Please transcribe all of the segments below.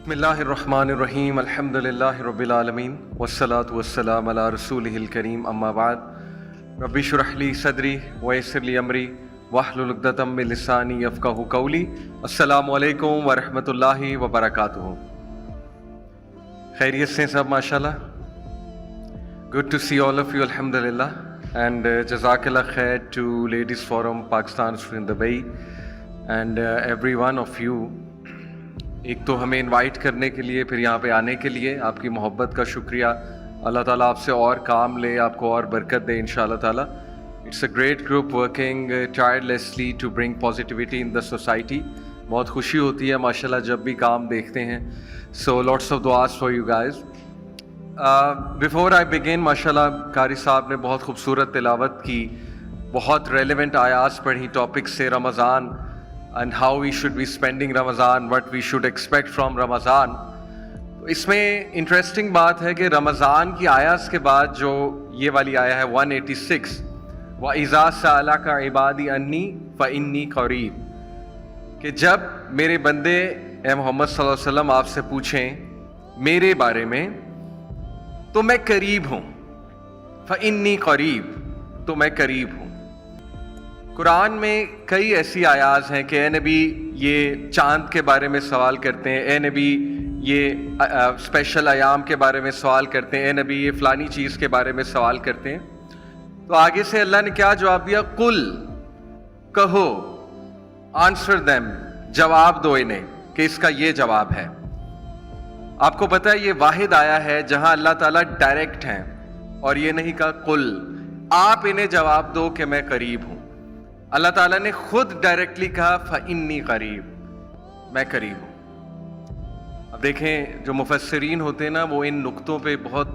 بسم اللہ الرحمن الرحیم الحمد للہ رب العالمین والصلاة والسلام علی رسولہ الکریم اما بعد رب اشرح لی صدری ویسر لی امری واحلل عقدۃ من لسانی یفقہوا قولی. السلام علیکم ورحمۃ اللہ وبرکاتہ. خیریت سے سب ماشاءاللہ؟ Good to see all of you الحمد للہ. اینڈ جزاک اللہ خیر to ladies forum Pakistan in Dubai and every one of you. ایک تو ہمیں انوائٹ کرنے کے لیے، پھر یہاں پہ آنے کے لیے آپ کی محبت کا شکریہ. اللہ تعالیٰ آپ سے اور کام لے، آپ کو اور برکت دے انشاءاللہ تعالیٰ. It's a great group working tirelessly to bring positivity in the society. بہت خوشی ہوتی ہے ماشاءاللہ جب بھی کام دیکھتے ہیں. سو لاٹس آف دعاز for you guys. Before I begin, ماشاءاللہ قاری صاحب نے بہت خوبصورت تلاوت کی، بہت ریلیونٹ آیات پڑھی ٹاپک سے، رمضان and how we should be spending Ramadan, what we should expect from Ramadan. تو اس میں انٹرسٹنگ بات ہے کہ رمضان کی آیات کے بعد جو یہ والی آیا ہے 186، وَإِذَا سَأَلَكَ عِبَادِي أَنِّي فَإِنِّي قَرِيب، کہ جب میرے بندے اے محمد صلی اللہ علیہ وسلم آپ سے پوچھیں میرے بارے میں تو میں قریب ہوں. فَإِنِّي قَرِيب، تو میں قریب ہوں. قرآن میں کئی ایسی آیات ہیں کہ اے نبی یہ چاند کے بارے میں سوال کرتے ہیں، اے نبی یہ اسپیشل ایام کے بارے میں سوال کرتے ہیں، اے نبی یہ فلانی چیز کے بارے میں سوال کرتے ہیں. تو آگے سے اللہ نے کیا جواب دیا؟ قل، کہو، آنسر دیم، جواب دو انہیں کہ اس کا یہ جواب ہے. آپ کو پتہ ہے یہ واحد آیا ہے جہاں اللہ تعالیٰ ڈائریکٹ ہیں اور یہ نہیں کہا قل، آپ انہیں جواب دو کہ میں قریب ہوں. اللہ تعالیٰ نے خود ڈائریکٹلی کہا فَإِنِّي قریب، میں قریب ہوں. اب دیکھیں جو مفسرین ہوتے ہیں نا وہ ان نقطوں پہ بہت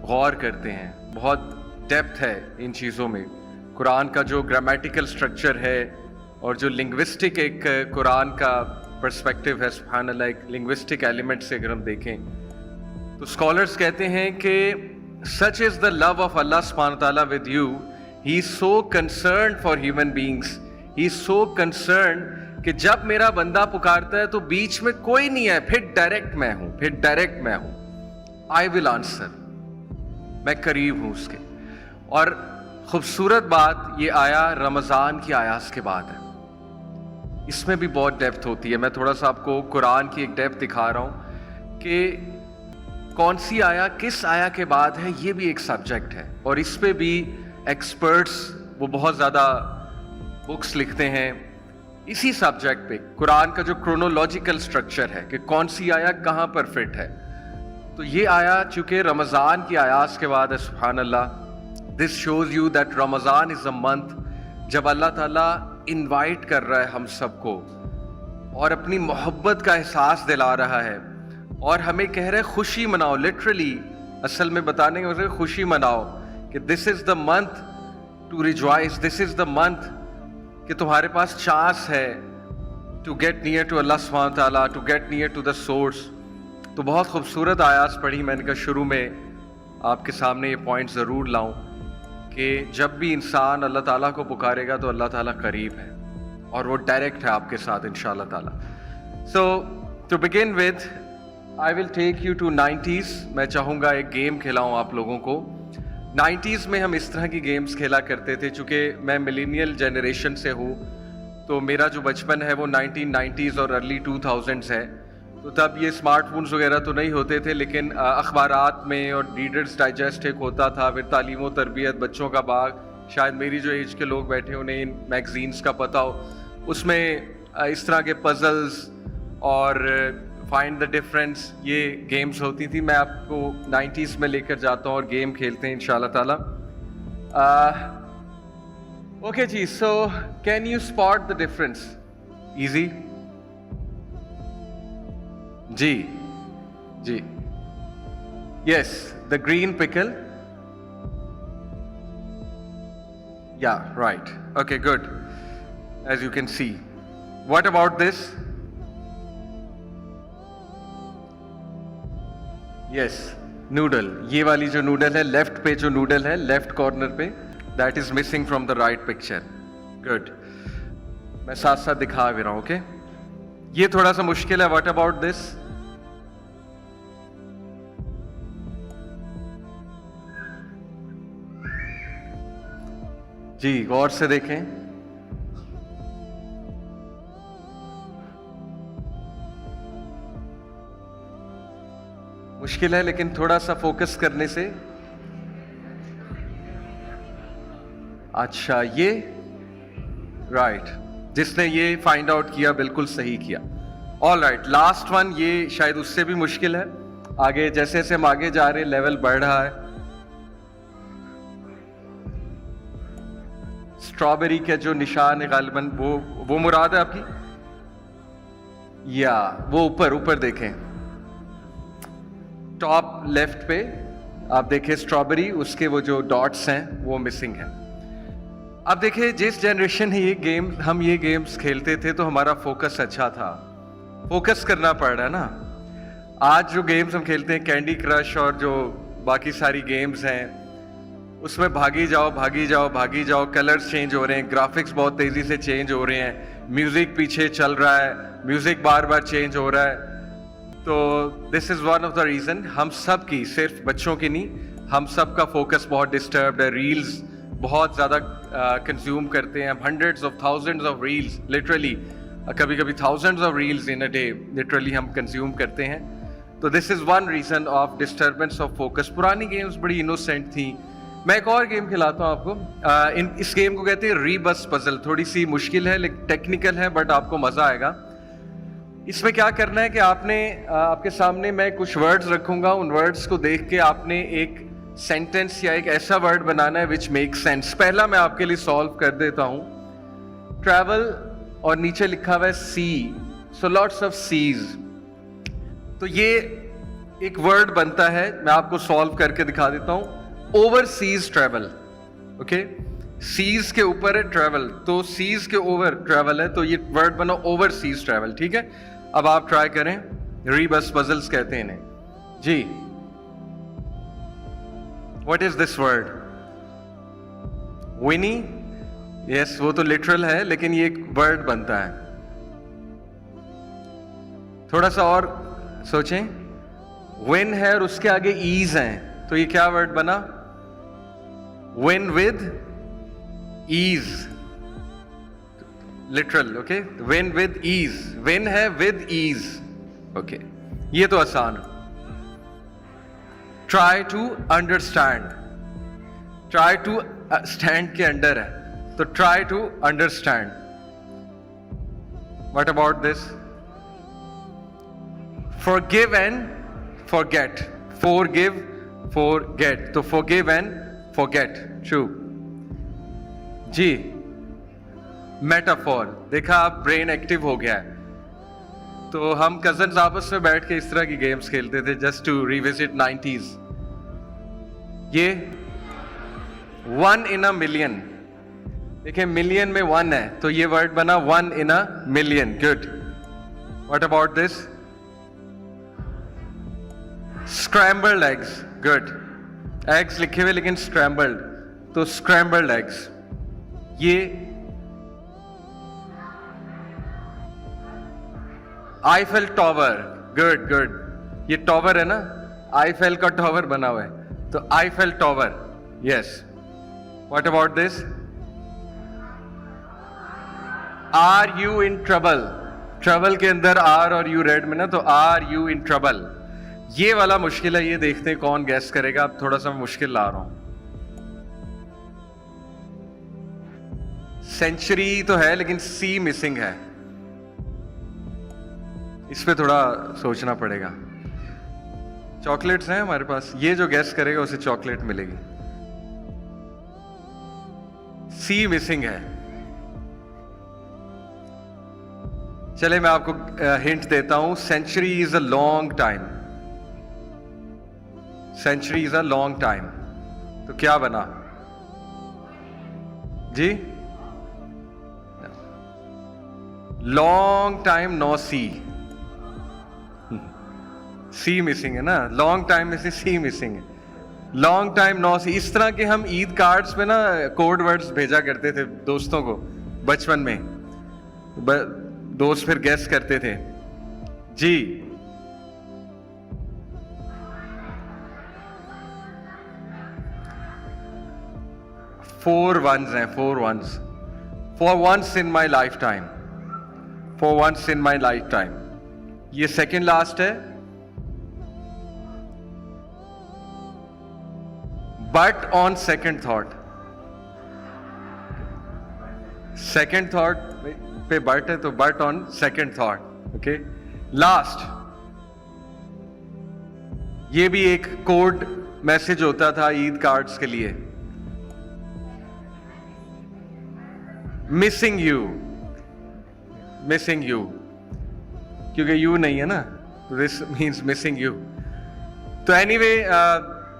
غور کرتے ہیں، بہت ڈیپتھ ہے ان چیزوں میں. قرآن کا جو گرامیٹیکل سٹرکچر ہے اور جو لنگوسٹک ایک قرآن کا پرسپیکٹو ہے، سبحان اللہ، ایک لنگوسٹک ایلیمنٹ سے اگر ہم دیکھیں تو اسکالرز کہتے ہیں کہ such is the love of Allah subhanahu wa ta'ala with you. He is so concerned for human beings. He is so concerned کہ جب میرا بندہ پکارتا ہے تو بیچ میں کوئی نہیں ہے، پھر ڈائریکٹ میں ہوں، پھر ڈائریکٹ میں ہوں. I will answer، میں قریب ہوں اس کے. اور خوبصورت بات یہ آیا رمضان کی آیات کے بعد ہے. اس میں بھی بہت ڈیپتھ ہوتی ہے. میں تھوڑا سا آپ کو قرآن کی ایک ڈیپتھ دکھا رہا ہوں کہ کون سی آیا کس آیا کے بعد ہے. یہ بھی ایک سبجیکٹ ہے اور اس پہ بھی ایکسپرٹس وہ بہت زیادہ بکس لکھتے ہیں اسی سبجیکٹ پہ. قرآن کا جو کرونولوجیکل سٹرکچر ہے کہ کون سی آیا کہاں پر فٹ ہے. تو یہ آیا چونکہ رمضان کی آیات کے بعد ہے، سبحان اللہ. This shows you that Ramadan is a month جب اللہ تعالیٰ انوائٹ کر رہا ہے ہم سب کو اور اپنی محبت کا احساس دلا رہا ہے اور ہمیں کہہ رہے خوشی مناؤ. لٹرلی اصل میں بتانے کے مطلب خوشی مناؤ کہ this is the month to rejoice, this is the month کہ تمہارے پاس چانس ہے ٹو گیٹ نیئر ٹو اللہ سبحانہ و تعالیٰ، to get near to the source. تو بہت خوبصورت آیات پڑھی. میں نے کہا شروع میں آپ کے سامنے یہ پوائنٹ ضرور لاؤں کہ جب بھی انسان اللہ تعالیٰ کو پکارے گا تو اللہ تعالیٰ قریب ہے اور وہ ڈائریکٹ ہے آپ کے ساتھ انشاءاللہ تعالیٰ. So to begin with I will take you to 90s. میں چاہوں گا ایک گیم کھلاؤں آپ لوگوں کو. 90s میں ہم اس طرح کی گیمز کھیلا کرتے تھے. چونکہ میں ملینیل جنریشن سے ہوں تو میرا جو بچپن ہے وہ 1990s اور ارلی 2000s ہے. تو تب یہ اسمارٹ فونز وغیرہ تو نہیں ہوتے تھے، لیکن اخبارات میں اور ریڈرز ڈائجسٹ ایک ہوتا تھا. پھر تعلیم و تربیت، بچوں کا باغ، شاید میری جو ایج کے لوگ بیٹھے انہیں ان میگزینس کا پتہ ہو. اس میں اس طرح کے پزلز اور فائنڈ دا ڈفرینس یہ گیمز ہوتی تھی. میں آپ کو 90s میں لے کر جاتا ہوں اور گیم کھیلتے ہیں انشاءاللہ تعالیٰ. اوکے جی، so can you spot the difference? Easy جی جی. Yes, the green pickle. Yeah right, okay good. As you can see. What about this? Yes, noodle. یہ والی جو نوڈل ہے لیفٹ پہ، جو نوڈل ہے لیفٹ کارنر پہ، that is missing from the right picture. Good. میں ساتھ ساتھ دکھا بھی رہا ہوں. اوکے، یہ تھوڑا سا مشکل ہے. واٹ اباؤٹ دس؟ जी गौर से देखें. मुश्किल है लेकिन थोड़ा सा फोकस करने से. अच्छा ये राइट, जिसने ये फाइंड आउट किया बिल्कुल सही किया. ऑल राइट, लास्ट वन ये शायद उससे भी मुश्किल है. आगे जैसे जैसे हम आगे जा रहे हैं लेवल बढ़ रहा है. स्ट्रॉबेरी के जो निशान है गालिबन वो मुराद है आपकी, या वो ऊपर ऊपर देखें टॉप लेफ्ट पे आप देखें स्ट्रॉबेरी, उसके वो जो डॉट्स हैं वो मिसिंग है. अब देखिए जिस जनरेशन है हम ये गेम्स खेलते थे तो हमारा फोकस अच्छा था. फोकस करना पड़ रहा है ना. आज जो गेम्स हम खेलते हैं कैंडी क्रश और जो बाकी सारी गेम्स हैं उसमें भागी जाओ भागी जाओ भागी जाओ, कलर्स चेंज हो रहे हैं, ग्राफिक्स बहुत तेजी से चेंज हो रहे हैं, म्यूजिक पीछे चल रहा है, म्यूजिक बार बार चेंज हो रहा है. तो this is one of the reason, हम सब की, सिर्फ बच्चों की नहीं, हम सब का फोकस बहुत डिस्टर्ब्ड है. रील्स बहुत ज़्यादा कंज्यूम करते हैं, hundreds of thousands of reels, literally कभी कभी thousands of reels in a day literally हम कंज्यूम करते हैं. तो this is one reason of disturbance of focus. पुरानी गेम्स बड़ी इनोसेंट थी. मैं एक और गेम खिलाता हूँ आपको. इस गेम को कहते हैं रीबस पजल. थोड़ी सी मुश्किल है लेकिन टेक्निकल है, बट आपको मज़ा आएगा. इसमें क्या करना है कि आपने आपके सामने मैं कुछ वर्ड्स रखूंगा, उन वर्ड्स को देख के आपने एक सेंटेंस या एक ऐसा वर्ड बनाना है विच मेक सेंस. पहला मैं आपके लिए सॉल्व कर देता हूं. ट्रैवल और नीचे लिखा हुआ है सी, सो लॉट्स ऑफ सीज. तो ये एक वर्ड बनता है, मैं आपको सॉल्व करके दिखा देता हूं. Overseas travel. ओके, सीज के ऊपर है ट्रैवल, तो सीज के ओवर ट्रैवल है, तो ये वर्ड बना ओवरसीज ट्रैवल. ठीक है, अब आप ट्राई करें. रीबस पजल्स कहते हैं इन्हें जी. What is this word? Winnie? Yes, वो तो लिटरल है लेकिन ये एक वर्ड बनता है. थोड़ा सा और सोचें. Win है और उसके आगे ease है, तो ये क्या वर्ड बना? Win with ease. Literal. Okay, win with ease. Win है with ease. ओके, ये तो आसान. Try to understand. Try to stand के अंडर है, तो try to understand. What about this? Forgive and forget. Forgive, forget. तो forgive and forget. True. Ji. Metaphor. देखा, आप ब्रेन एक्टिव हो गया है. तो हम कजन्स आपस में बैठ के इस तरह की गेम्स खेलते थे जस्ट टू रिविजिट 90s. ये 1 in a million. देखिए मिलियन में 1 है, तो ये वर्ड बना 1 in a million. Good. What about this? Scrambled eggs. Good. Eggs लिखे हुए लेकिन स्क्रैम्बल्ड, तो स्क्रैम्बल्ड एग्स. ये आईफेल टॉवर. Good good. ये टॉवर है ना, आईफेल का टॉवर बना हुआ है, तो Eiffel tower. Yes. What about this? Are you in trouble. Trouble के अंदर आर और यू रेड में ना, तो आर यू इन ट्रबल. ये वाला मुश्किल है, ये देखते हैं कौन गैस करेगा. अब थोड़ा सा मुश्किल ला रहा हूं. सेंचुरी तो है लेकिन सी मिसिंग है, इस पे थोड़ा सोचना पड़ेगा. चॉकलेट्स हैं हमारे पास, ये जो गैस करेगा उसे चॉकलेट मिलेगी. सी मिसिंग है. चले मैं आपको हिंट देता हूं. Century is a long time. Century is a long time, तो क्या बना जी? Long time no see. C missing है ना, लॉन्ग टाइम में से सी मिसिंग है. Long time no see. इस तरह के हम ईद कार्ड्स में ना कोड वर्ड्स भेजा करते थे दोस्तों को बचपन में. दोस्त फिर गेस करते थे जी. 4 ones हैं, 4 ones. For once in my lifetime. For once in my lifetime. ये second last है. But on second thought. Second thought पे but है तो but on second thought. Okay. Last. ये भी एक कोड मैसेज होता था ईद कार्ड्स के लिए. Missing you. Missing you. क्योंकि यू नहीं है ना, दिस मीन्स मिसिंग यू. तो एनीवे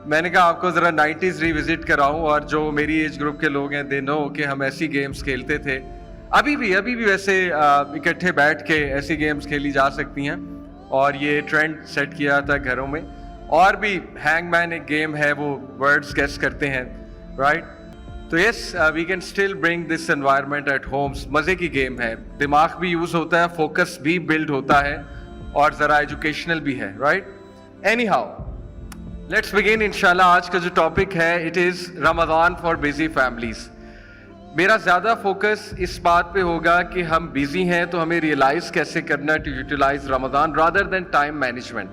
मैंने कहा आपको जरा 90s रिविजिट कराऊं, और जो मेरी एज ग्रुप के लोग हैं दे नो कि हम ऐसी गेम्स खेलते थे. अभी भी वैसे इकट्ठे बैठ के ऐसी गेम्स खेली जा सकती हैं, और ये ट्रेंड सेट किया था घरों में. और भी हैंगमैन एक गेम है, वो वर्ड्स गेस करते हैं, राइट. तो yes we can still bring this environment at homes. मजे की गेम है, दिमाग भी यूज होता है, फोकस भी बिल्ड होता है, और जरा एजुकेशनल भी है, right. Any how let's begin इंशाल्लाह. आज का जो टॉपिक है it is Ramzan for busy families. मेरा ज़्यादा फोकस इस बात पे होगा कि हम बिजी हैं तो हमें रियलाइज कैसे करना to utilise Ramzan rather than time management.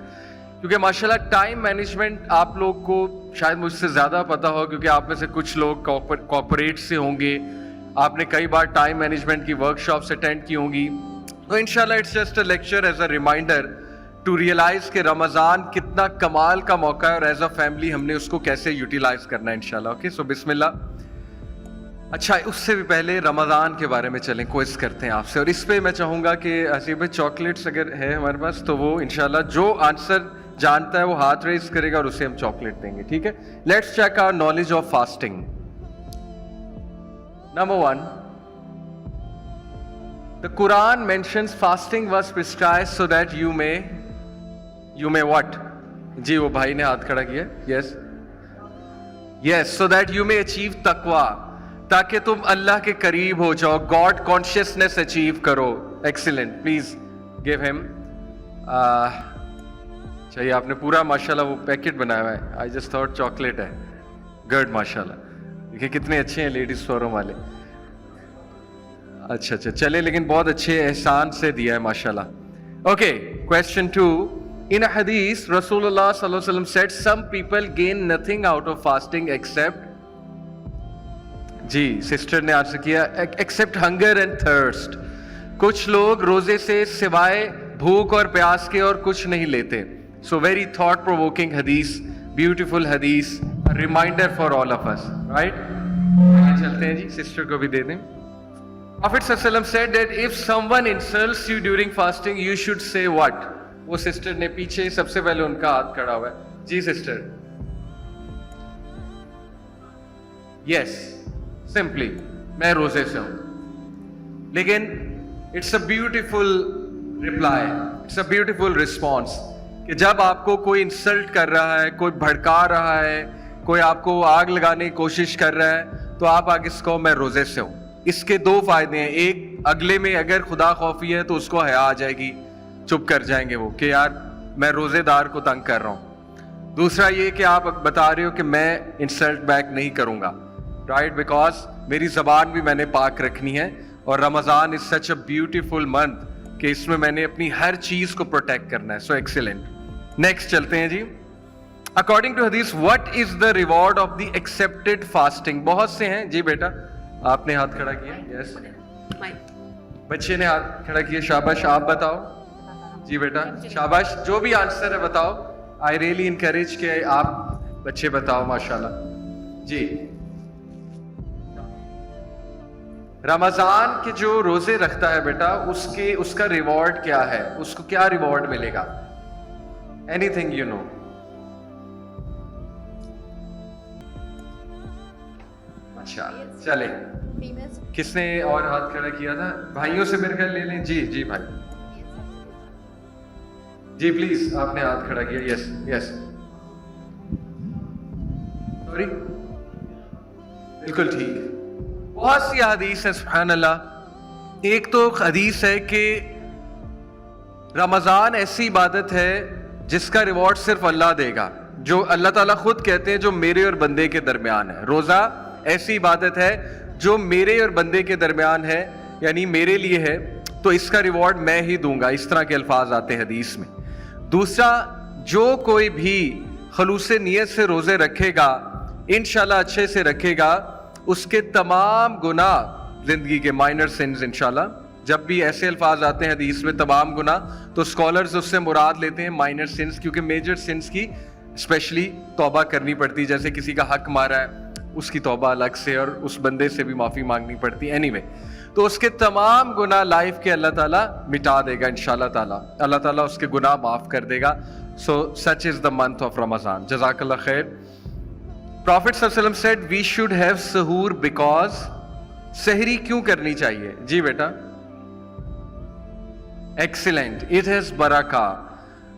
क्योंकि माशाल्लाह टाइम मैनेजमेंट आप लोग को शायद मुझसे ज़्यादा पता हो, क्योंकि आप में से कुछ लोग कॉर्पोरेट से होंगे, आपने कई बार टाइम मैनेजमेंट की वर्कशॉप्स अटेंड की होंगी. तो इंशाल्लाह it's just a lecture as a reminder to realise कि रमज़ान कितना कमाल का मौका है, और एज अ फैमिली हमने उसको कैसे यूटिलाइज करना है इंशाल्लाह. ओके, सो बिस्मिल्लाह. अच्छा, उससे भी पहले रमज़ान के बारे में चलें, क्विज करते हैं आपसे. और इस पे मैं चाहूँगा कि हसीब भाई चॉकलेट्स अगर है हमारे पास तो वो इंशाल्लाह जो आंसर जानता है वो हाथ रेज करेगा और उसे हम चॉकलेट देंगे, ठीक है. Let's check our knowledge of fasting. Number 1, the Quran mentions fasting was prescribed so that you may what. जी वो भाई ने हाथ खड़ा किया. Yes, so that you may achieve तकवा, ताकि तुम अल्लाह के करीब हो जाओ, गॉड कॉन्शियसनेस अचीव करो. Excellent, please give him. चाहिए आपने पूरा माशाल्लाह वो पैकेट बनाया हुआ है. आई जस्ट थॉट चॉकलेट है. गुड, माशाल्लाह. देखिए कितने अच्छे हैं लेडीज फोरम वाले. अच्छा चले, लेकिन बहुत अच्छे एहसान से दिया है माशाल्लाह. Okay, question 2. In a hadith, Rasulullah sallallahu alaihi wasallam said some people gain nothing out of fasting except, जी सिस्टर ने आंसर किया, except hunger and thirst. कुछ लोग रोजे से सिवाय भूख और प्यास के और कुछ नहीं लेते. So very thought provoking hadith, beautiful hadith, a reminder for all of us, right? चलते हैं जी, सिस्टर को भी दे दें. Prophet sallallahu alaihi wasallam said that if someone insults you during fasting, you should say what? वो sister ने पीछे सबसे पहले उनका हाथ खड़ा हुआ है. जी सिस्टर. यस, सिंपली मैं रोजे से हूं. लेकिन it's a beautiful reply, it's a beautiful response कि जब आपको कोई इंसल्ट कर रहा है, कोई भड़का रहा है, कोई आपको आग लगाने की कोशिश कर रहा है, तो आप आगे इसको मैं रोजे से हूं. इसके 2 फायदे हैं. एक, अगले में अगर खुदा खौफी है तो उसको हया आ जाएगी, चुप कर जाएंगे वो कि यार मैं रोजेदार को तंग कर रहा हूं. दूसरा ये कि आप बता रहे हो कि मैं इंसल्ट बैक नहीं करूंगा, राइट, बिकॉज मेरी जबान भी मैंने पाक रखनी है, और Ramzan is such a beautiful month कि इसमें मैंने अपनी हर चीज को प्रोटेक्ट करना है. सो एक्सीलेंट. नेक्स्ट चलते हैं जी. अकॉर्डिंग टू हदीस, what is the reward of the accepted fasting. बहुत से हैं. जी बेटा आपने हाथ खड़ा किया. यस, बच्चे ने हाथ खड़ा किया. शाबाश, आप बताओ. जी बेटा शाबाश, जो भी आंसर है बताओ. आई रियली इनकरेज के आप बच्चे बताओ, माशाल्लाह. जी, रमजान के जो रोजे रखता है बेटा, उसका रिवॉर्ड क्या है, उसको क्या रिवॉर्ड मिलेगा? Anything you know. अच्छा चले, किसने और हाथ खड़ा किया था? भाइयों से मेरे ख्याल ले लें. जी भाई, जी प्लीज, आपने हाथ खड़ा किया. यस सॉरी, बिल्कुल ठीक. बहुत सी हदीस है, सुभान अल्लाह. एक तो हदीस है कि रमजान ऐसी इबादत है जिसका रिवॉर्ड सिर्फ अल्लाह देगा, जो अल्लाह ताला खुद कहते हैं जो मेरे और बंदे के दरमियान है. रोजा ایسی عبادت ہے جو میرے اور بندے کے درمیان ہے, یعنی میرے لیے ہے, تو اس کا ریوارڈ میں ہی دوں گا. اس طرح کے الفاظ آتے ہیں حدیث میں. دوسرا, جو کوئی بھی خلوص نیت سے روزے رکھے گا, انشاءاللہ اچھے سے رکھے گا, اس کے تمام گناہ زندگی کے مائنر سنز انشاءاللہ, جب بھی ایسے الفاظ آتے ہیں حدیث میں تمام گناہ, تو اسکالرز اس سے مراد لیتے ہیں مائنر سنز, کیونکہ میجر سنز کی اسپیشلی توبہ کرنی پڑتی, جیسے کسی کا حق مارا ہے اس کی توبہ الگ سے, اور اس بندے سے بھی معافی مانگنی پڑتی ہے. اینی وے, تو اس کے تمام گناہ لائف کے اللہ تعالیٰ مٹا دے گا انشاءاللہ تعالیٰ. اللہ تعالیٰ اس کے گناہ معاف کر دے گا. So such is the month of Ramadan. Jazakallah khair. Prophet sallallahu alaihi wasallam said we should have sahur because sahri kyun karni chahiye? Ji beta. Excellent. It has barakah.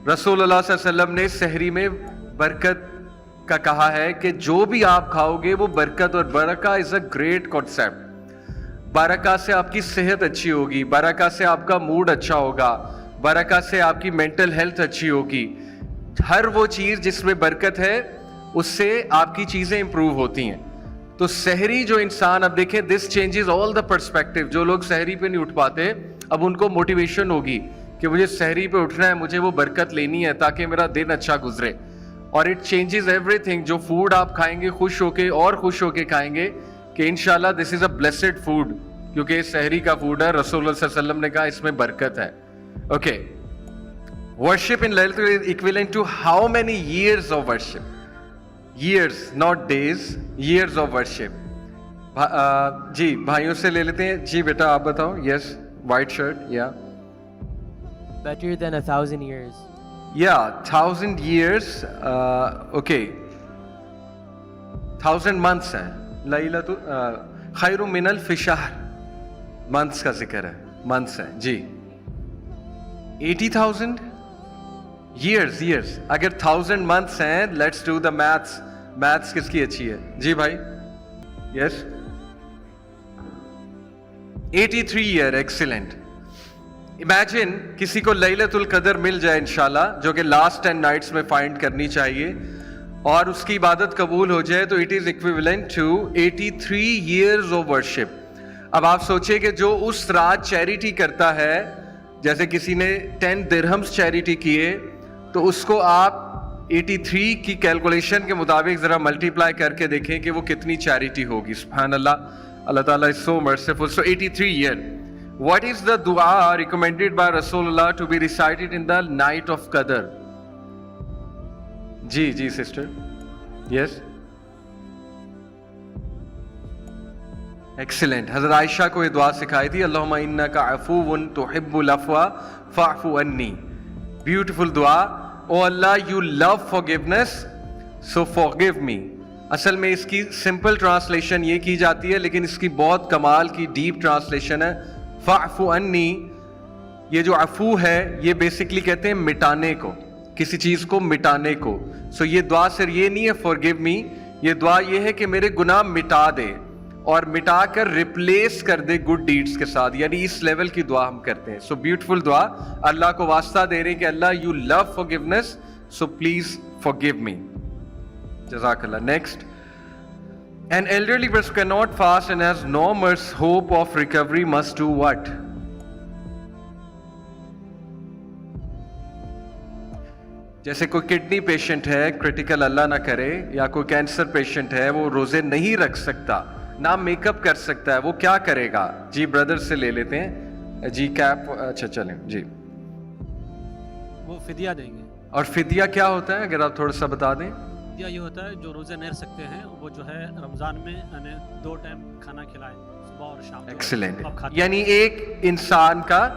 Rasulullah sallallahu alaihi wasallam نے sahri میں برکت کا کہا ہے کہ جو بھی آپ کھاؤ گے وہ برکت, اور برکہ is a great concept. برکہ سے آپ کی صحت اچھی ہوگی, برکہ سے آپ کا موڈ اچھا ہوگا, برکہ سے آپ کی مینٹل ہیلتھ اچھی ہوگی. ہر وہ چیز جس میں برکت ہے اس سے آپ کی چیزیں امپروو ہوتی ہیں. تو سحری جو انسان, اب دیکھیں this changes all the perspective. جو لوگ سحری پہ نہیں اٹھ پاتے, اب ان کو موٹیویشن ہوگی کہ مجھے سحری پہ اٹھنا ہے, مجھے وہ برکت لینی ہے تاکہ میرا دن اچھا گزرے. اور اٹ چینجز ایوری تھنگ. جو فوڈ آپ کھائیں گے خوش ہو کے, اور خوش ہو کے کھائیں گے کہ انشاءاللہ دس از اے بلیسڈ فوڈ, کیونکہ سحری کا فوڈ ہے. رسول اللہ صلی اللہ علیہ وسلم نے کہا اس میں برکت ہے. Okay, worship in Laylatul is equivalent to how many years of worship? Years, not days, years of worship. جی بھائیوں سے لے لیتے ہیں. جی بیٹا آپ بتاؤ. Yes, white shirt, yeah. Better than 1,000 years. Yeah, 1,000 years. Okay, 1,000 months ہے. لیلۃ خیر من الف شہر, months کا ذکر ہے, months ہے. جی 80,000 years. اگر 1,000 months ہیں, let's do the maths کس کی اچھی ہے؟ جی بھائی. Yes, 83 year. Excellent. Imagine کسی کو لیلۃ القدر مل جائے انشاءاللہ, جو کہ last 10 nights میں فائنڈ کرنی چاہیے, اور اس کی عبادت قبول ہو جائے, تو it is equivalent to 83 years of worship. اب آپ سوچیں کہ جو اس رات چیریٹی کرتا ہے, جیسے کسی نے 10 درہمز چیریٹی کیے, تو اس کو آپ 83 کی کیلکولیشن کے مطابق ذرا ملٹیپلائی کر کے دیکھیں کہ وہ کتنی چیریٹی ہوگی. سبحان اللہ, اللہ تعالیٰ is so merciful. So 83 year. What is the dua recommended by Rasulullah to be recited in the night of Qadr? G sister. Yes. Excellent. حضرت عائشہ کو یہ دعا سکھائی تھی, اللہم انک عفو تحب العفو فاعف عنی. بیوٹیفل دعا. او اللہ, you love forgiveness, so forgive me. اصل میں اس کی سمپل ٹرانسلیشن یہ کی جاتی ہے, لیکن اس کی بہت کمال کی ڈیپ ٹرانسلیشن ہے فاعف عنی. یہ جو عفو ہے یہ بیسکلی کہتے ہیں مٹانے کو, کسی چیز کو مٹانے کو. سو یہ دعا صرف یہ نہیں ہے forgive me, یہ دعا یہ ہے کہ میرے گناہ مٹا دے, اور مٹا کر ریپلیس کر دے گڈ ڈیڈز کے ساتھ. یعنی اس لیول کی دعا ہم کرتے ہیں. سو بیوٹیفل دعا, اللہ کو واسطہ دے رہے ہیں کہ اللہ you love forgiveness, so please forgive me. جزاک اللہ. Next, an elderly person cannot fast and has no hope of recovery must do what? جیسے کوئی کڈنی پیشنٹ ہے, کریٹیکل اللہ نہ کرے, یا کوئی کینسر پیشنٹ ہے, وہ روزے نہیں رکھ سکتا, نہ میک اپ کر سکتا ہے, وہ کیا کرے گا؟ جی بردر سے لے لیتے ہیں. جی کیپ, اچھا چلیں جی. وہ فدیہ دیں گے. اور فدیہ کیا ہوتا ہے اگر آپ تھوڑا سا بتا دیں؟ فدیہ یہ ہوتا ہے جو روزے نہیں رکھ سکتے ہیں, وہ جو ہے رمضان میں 2 ٹائم کھانا کھلائے, صبح اور شام. ایکسلنٹ. یعنی ایک انسان کا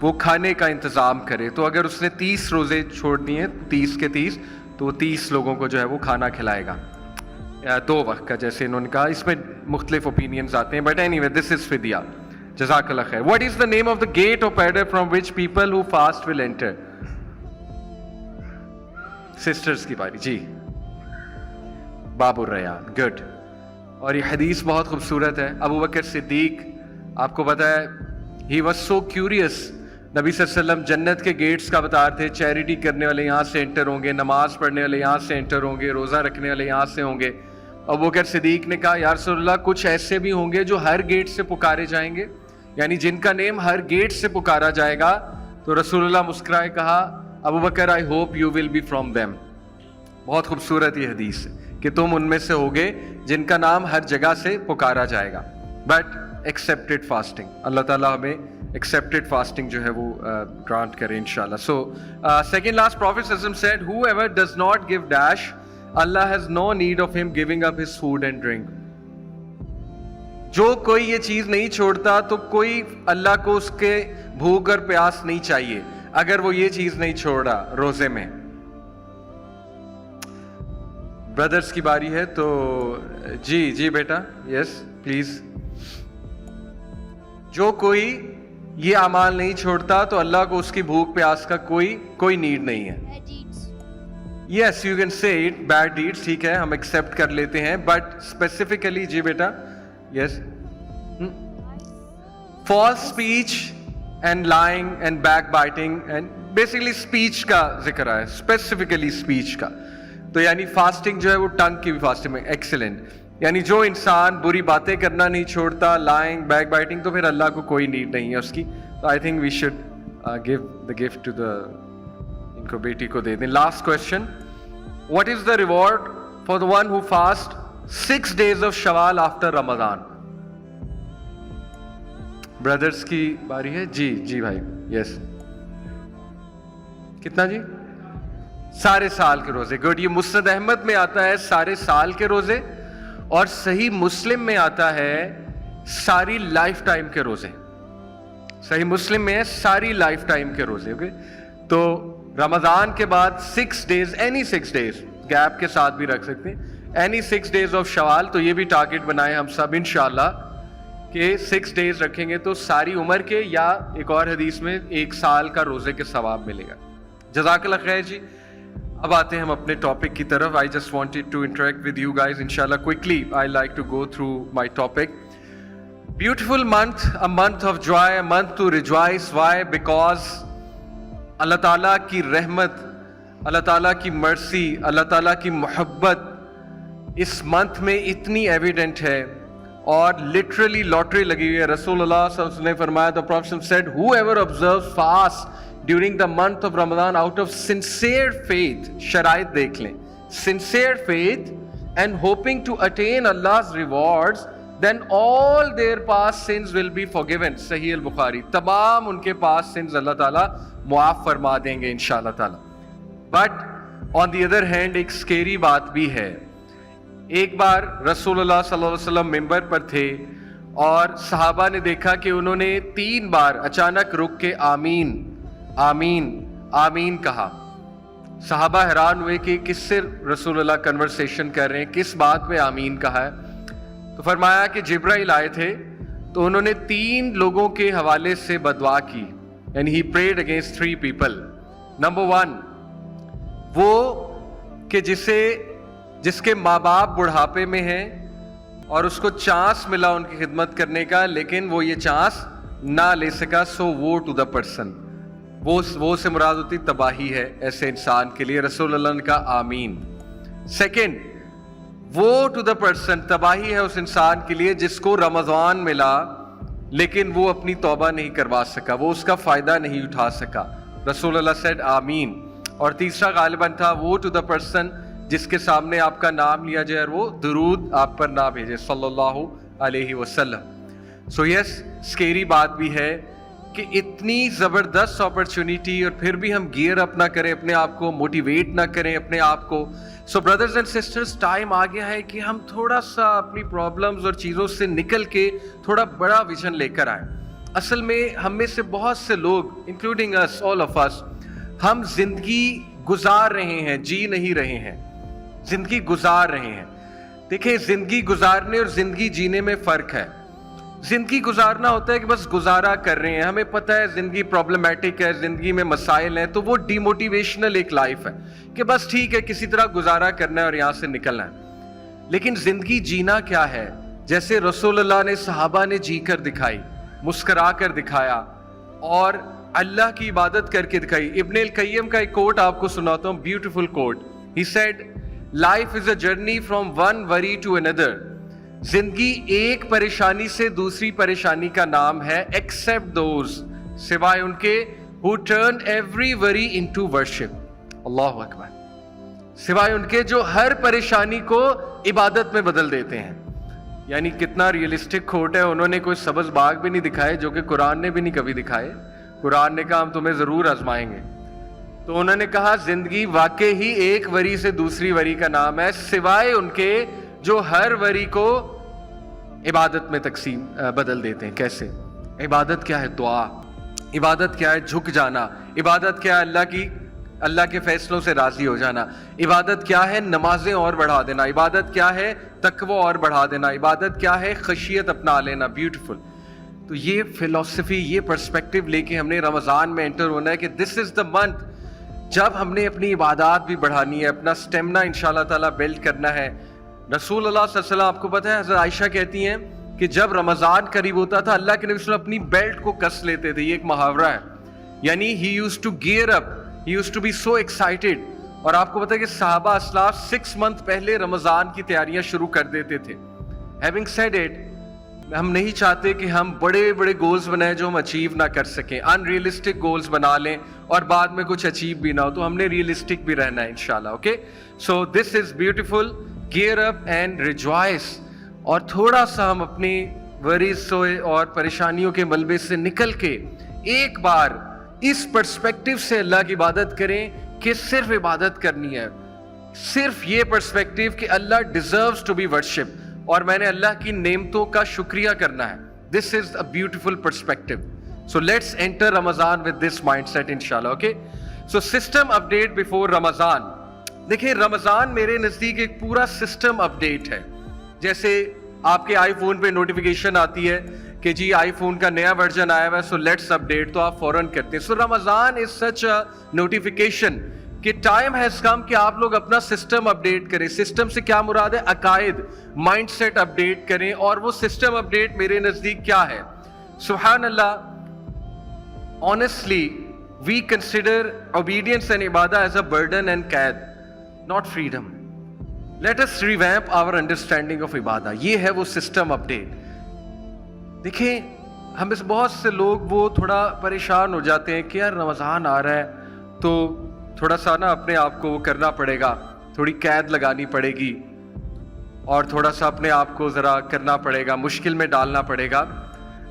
وہ کھانے کا انتظام کرے. تو اگر اس نے 30 روزے چھوڑ دیے, 30 کے 30, تو وہ 30 لوگوں کو جو ہے وہ کھانا کھلائے گا 2 وقت کا, جیسے انہوں نے کہا. اس میں مختلف اوپینینز آتے ہیں, بٹ اینی وے دس از فدیہ. جزاک اللہ خیر. What is the name of the gate of paradise from which people who fast will enter? Sisters کی باری. جی باب الریان. گڈ. اور یہ حدیث بہت خوبصورت ہے. ابو بکر صدیق, آپ کو پتا ہے, ہی واز سو کیوریس. نبی صلی اللہ علیہ وسلم جنت کے گیٹس کا بتا رہے تھے, چیریٹی کرنے والے یہاں سے انٹر ہوں گے, نماز پڑھنے والے یہاں سے انٹر ہوں گے, روزہ رکھنے والے یہاں سے ہوں گے. अबू बकर सिद्दीक ने कहा या रसूलल्लाह कुछ ऐसे भी होंगे जो हर गेट से पुकारे जाएंगे, यानी जिनका नेम हर गेट से पुकारा जाएगा। तो रसूलुल्लाह मुस्कुराए कहा अबू बकर I hope you will be from them. बहुत खूबसूरत ये हदीस है कि तुम उनमें से होगे जिनका नाम हर जगह से पुकारा जाएगा। बट एक्सेप्टेड फास्टिंग, अल्लाह ताला हमें एक्सेप्टेड फास्टिंग जो है वो ग्रांट करे इंशाल्लाह। So second last profit said whoever does not give dash Allah has no need of him giving up his food and drink. जो कोई ये चीज नहीं छोड़ता तो कोई अल्लाह को उसके भूख और प्यास नहीं चाहिए अगर वो ये चीज नहीं छोड़ा रोजे में। ब्रदर्स की बारी है तो जी बेटा, यस प्लीज। जो कोई ये अमाल नहीं छोड़ता तो अल्लाह को उसकी भूख प्यास का कोई नीड नहीं है। Yes, you can say it, bad deeds, ठीक है, हम एक्सेप्ट कर लेते हैं, बट स्पेसिफिकली जी बेटा, yes, false speech and lying and backbiting and basically speech का जिक्र है, स्पेसिफिकली स्पीच का। तो यानी फास्टिंग जो है वो टंग की भी फास्टिंग में एक्सीलेंट, यानी जो इंसान बुरी बातें करना नहीं छोड़ता, लाइंग बैक बाइटिंग, तो फिर अल्लाह को कोई नीड नहीं है उसकी। तो I think we should give the gift to the, इनको बेटी को दे दें। Last question, what is the reward for the one who fast 6 days of Shawwal after Ramzan? Brothers की बारी है जी भाई, यस। कितना जी? सारे साल के रोजे। गुड। ये मुस्नद अहमद में आता है सारे साल के रोजे, और सही मुस्लिम में आता है सारी लाइफ टाइम के रोजे। सही मुस्लिम में है सारी लाइफ टाइम के रोजे। ओके, तो रमजान के बाद 6 days, एनी 6 days, गैप के साथ भी रख सकते हैं, एनी 6 days ऑफ शवाल। तो ये भी टारगेट बनाए हम सब इंशाल्लाह कि 6 days रखेंगे तो सारी उम्र के, या एक और हदीस में 1 साल का रोजे के सवाब मिलेगा। जज़ाकल्लाह खैर जी। अब आते हैं हम अपने टॉपिक की तरफ। I just wanted to interact with you guys इंशाल्लाह quickly. I like to go through my topic. Beautiful month, a month of joy, a month to rejoice. Why? Because Allah ताला की रहमत, अल्लाह ताला की मर्सी, अल्लाह ताला की मोहब्बत इस मंथ में इतनी एविडेंट है, और लिटरली लॉटरी लगी हुई है। रसूलुल्लाह सल्लल्लाहु अलैहि वसल्लम ने फरमाया, the prophet said whoever observes fast during the month of Ramzan out of sincere faith, शराइत देख लें, sincere faith and hoping to attain Allah's rewards, then all their past sins will be forgiven। सही अल बुखारी। तमाम उनके पास सिंस अल्लाह ताला मुआफ फरमा देंगे इंशाअल्लाह ताला। But on the other hand एक स्केरी बात भी है। एक बार रसूलुल्लाह सल्लल्लाहु अलैहि वसल्लम मिंबर पर थे और सहाबा ने देखा कि उन्होंने 3 बार अचानक रुक के आमीन आमीन आमीन कहा। सहाबा हैरान हुए कि किससे रसूलुल्लाह कन्वर्सेशन कर रहे हैं, किस बात पे आमीन कहा है। तो फरमाया कि जिब्राइल आए थे तो उन्होंने 3 लोगों के हवाले से बदुआ की, यानी he prayed against 3 people. Number 1 वो कि जिसके माँ बाप बुढ़ापे में हैं और उसको चांस मिला उनकी खिदमत करने का, लेकिन वो ये चांस ना ले सका, सो वो टू द पर्सन, वो से मुराद होती तबाही है ऐसे इंसान के लिए। रसूलुल्लाह ने कहा आमीन। सेकंड, वो टू द पर्सन, तबाही है उस इंसान के लिए जिसको रमजान मिला लेकिन वो अपनी तौबा नहीं करवा सका, वो उसका फायदा नहीं उठा सका। रसूलुल्लाह सेड आमीन। और तीसरा गालिबन था वो टू द पर्सन जिसके सामने आपका नाम लिया जाए और वो दुरूद आप पर ना भेजे सल्लल्लाहु अलैहि वसल्लम। सो यस, स्केरी बात भी है कि इतनी ज़बरदस्त अपॉर्चुनिटी और फिर भी हम गियर अप ना करें अपने आप को, मोटिवेट ना करें अपने आप को। सो ब्रदर्स एंड सिस्टर्स, टाइम आ गया है कि हम थोड़ा सा अपनी प्रॉब्लम्स और चीज़ों से निकल के थोड़ा बड़ा विजन लेकर आए। असल में हम में से बहुत से लोग, including us, all of us, हम जिंदगी गुजार रहे हैं, जी नहीं रहे हैं, जिंदगी गुजार रहे हैं। देखिए, जिंदगी गुजारने और जिंदगी जीने में फ़र्क है। जिंदगी गुजारना होता है कि बस गुजारा कर रहे हैं, हमें पता है जिंदगी प्रॉब्लमेटिक है, जिंदगी में मसाइल हैं, तो वो डिमोटिवेशनल एक लाइफ है कि बस ठीक है किसी तरह गुजारा करना है और यहाँ से निकलना है। लेकिन जिंदगी जीना क्या है? जैसे रसूलुल्लाह ने, सहाबा ने जी कर दिखाई, मुस्करा कर दिखाया और अल्लाह की इबादत करके दिखाई। इब्न अल कय्यम का एक कोट आपको सुनाता हूँ, beautiful quote. He said Life is a journey from one worry to another. जिंदगी एक परेशानी से दूसरी परेशानी का नाम है, except those, सिवाय उनके who turn every worry into worship. अल्लाहु अकबर. सिवाय उनके जो हर परेशानी को इबादत में बदल देते हैं. यानी कितना रियलिस्टिक खोट है. उन्होंने कोई सब्ज बाग भी नहीं दिखाए, जो कि कुरान ने भी नहीं कभी दिखाए. कुरान ने कहा हम तुम्हें जरूर आजमाएंगे. तो उन्होंने कहा जिंदगी वाकई ही एक वरी से दूसरी वरी का नाम है, सिवाय उनके जो हर वरी को इबादत में तकसीम बदल देते हैं. कैसे? इबादत क्या है? दुआ. इबादत क्या है? झुक जाना. इबादत क्या है? अल्लाह के फैसलों से राजी हो जाना. इबादत क्या है? नमाजें और बढ़ा देना. इबादत क्या है? तकवा और बढ़ा देना. इबादत क्या है? खशियत अपना लेना. ब्यूटीफुल. तो ये फिलॉसफी, ये पर्सपेक्टिव लेके हमने रमज़ान में एंटर होना है कि दिस इज़ द मंथ जब हमने अपनी इबादत भी बढ़ानी है, अपना स्टेमिना इंशाल्लाह ताला बिल्ड करना है. रसूल अल्लाह सल्लल्लाहु अलैहि वसल्लम, आपको पता है हज़रत आयशा कहती हैं कि जब रमज़ान करीब होता था अल्लाह के नबी सल्लल्लाहु अलैहि वसल्लम अपनी बेल्ट को कस लेते थे. ये एक मुहावरा है. यानी he used to gear up, he used to be so excited. और आपको पता है कि सहाबा अस्लाफ 6 मंथ पहले रमज़ान की तैयारियां शुरू कर देते थे. हैविंग सेड इट, हम नहीं चाहते कि हम बड़े बड़े गोल्स बनाएं जो हम अचीव ना कर सकें. अनरियलिस्टिक गोल्स बना लें और बाद में कुछ अचीव भी ना हो. तो हमने रियलिस्टिक भी रहना है इंशाल्लाह. Okay, so this is beautiful. Gear up and rejoice. और थोड़ा सा हम अपनी वरीज और परेशानियों के मलबे से निकल के एक बार इस पर्सपेक्टिव से अल्लाह की इबादत करें कि सिर्फ इबादत करनी है. सिर्फ ये पर्सपेक्टिव कि Allah deserves to be worship और मैंने अल्लाह की नेमतों का शुक्रिया करना है. This is a beautiful perspective. So let's enter Ramzan with this mindset इंशाल्लाह. Okay, so system update before Ramzan. देखिए, रमजान मेरे नजदीक एक पूरा सिस्टम अपडेट है. जैसे आपके आईफोन पे नोटिफिकेशन आती है कि जी आईफोन का नया वर्जन आया हुआ है, सो लेट्स अपडेट, तो आप फौरन करते हैं. So Ramzan is such a notification कि टाइम हैज कम कि आप लोग अपना सिस्टम अपडेट करें. सिस्टम से क्या मुराद है? अकायद, माइंडसेट अपडेट करें. और वो सिस्टम अपडेट मेरे नजदीक क्या है? सुभान Allah, honestly we consider obedience and इबादत एज अ बर्डन एंड कैद, not freedom. Let us revamp our understanding of इबादत. ये है वो सिस्टम अपडेट. देखिए, हम इस बहुत से लोग वो थोड़ा परेशान हो जाते हैं कि यार रमज़ान आ रहा है तो थोड़ा सा ना अपने आप को करना पड़ेगा, थोड़ी कैद लगानी पड़ेगी और थोड़ा सा अपने आप को ज़रा करना पड़ेगा, मुश्किल में डालना पड़ेगा.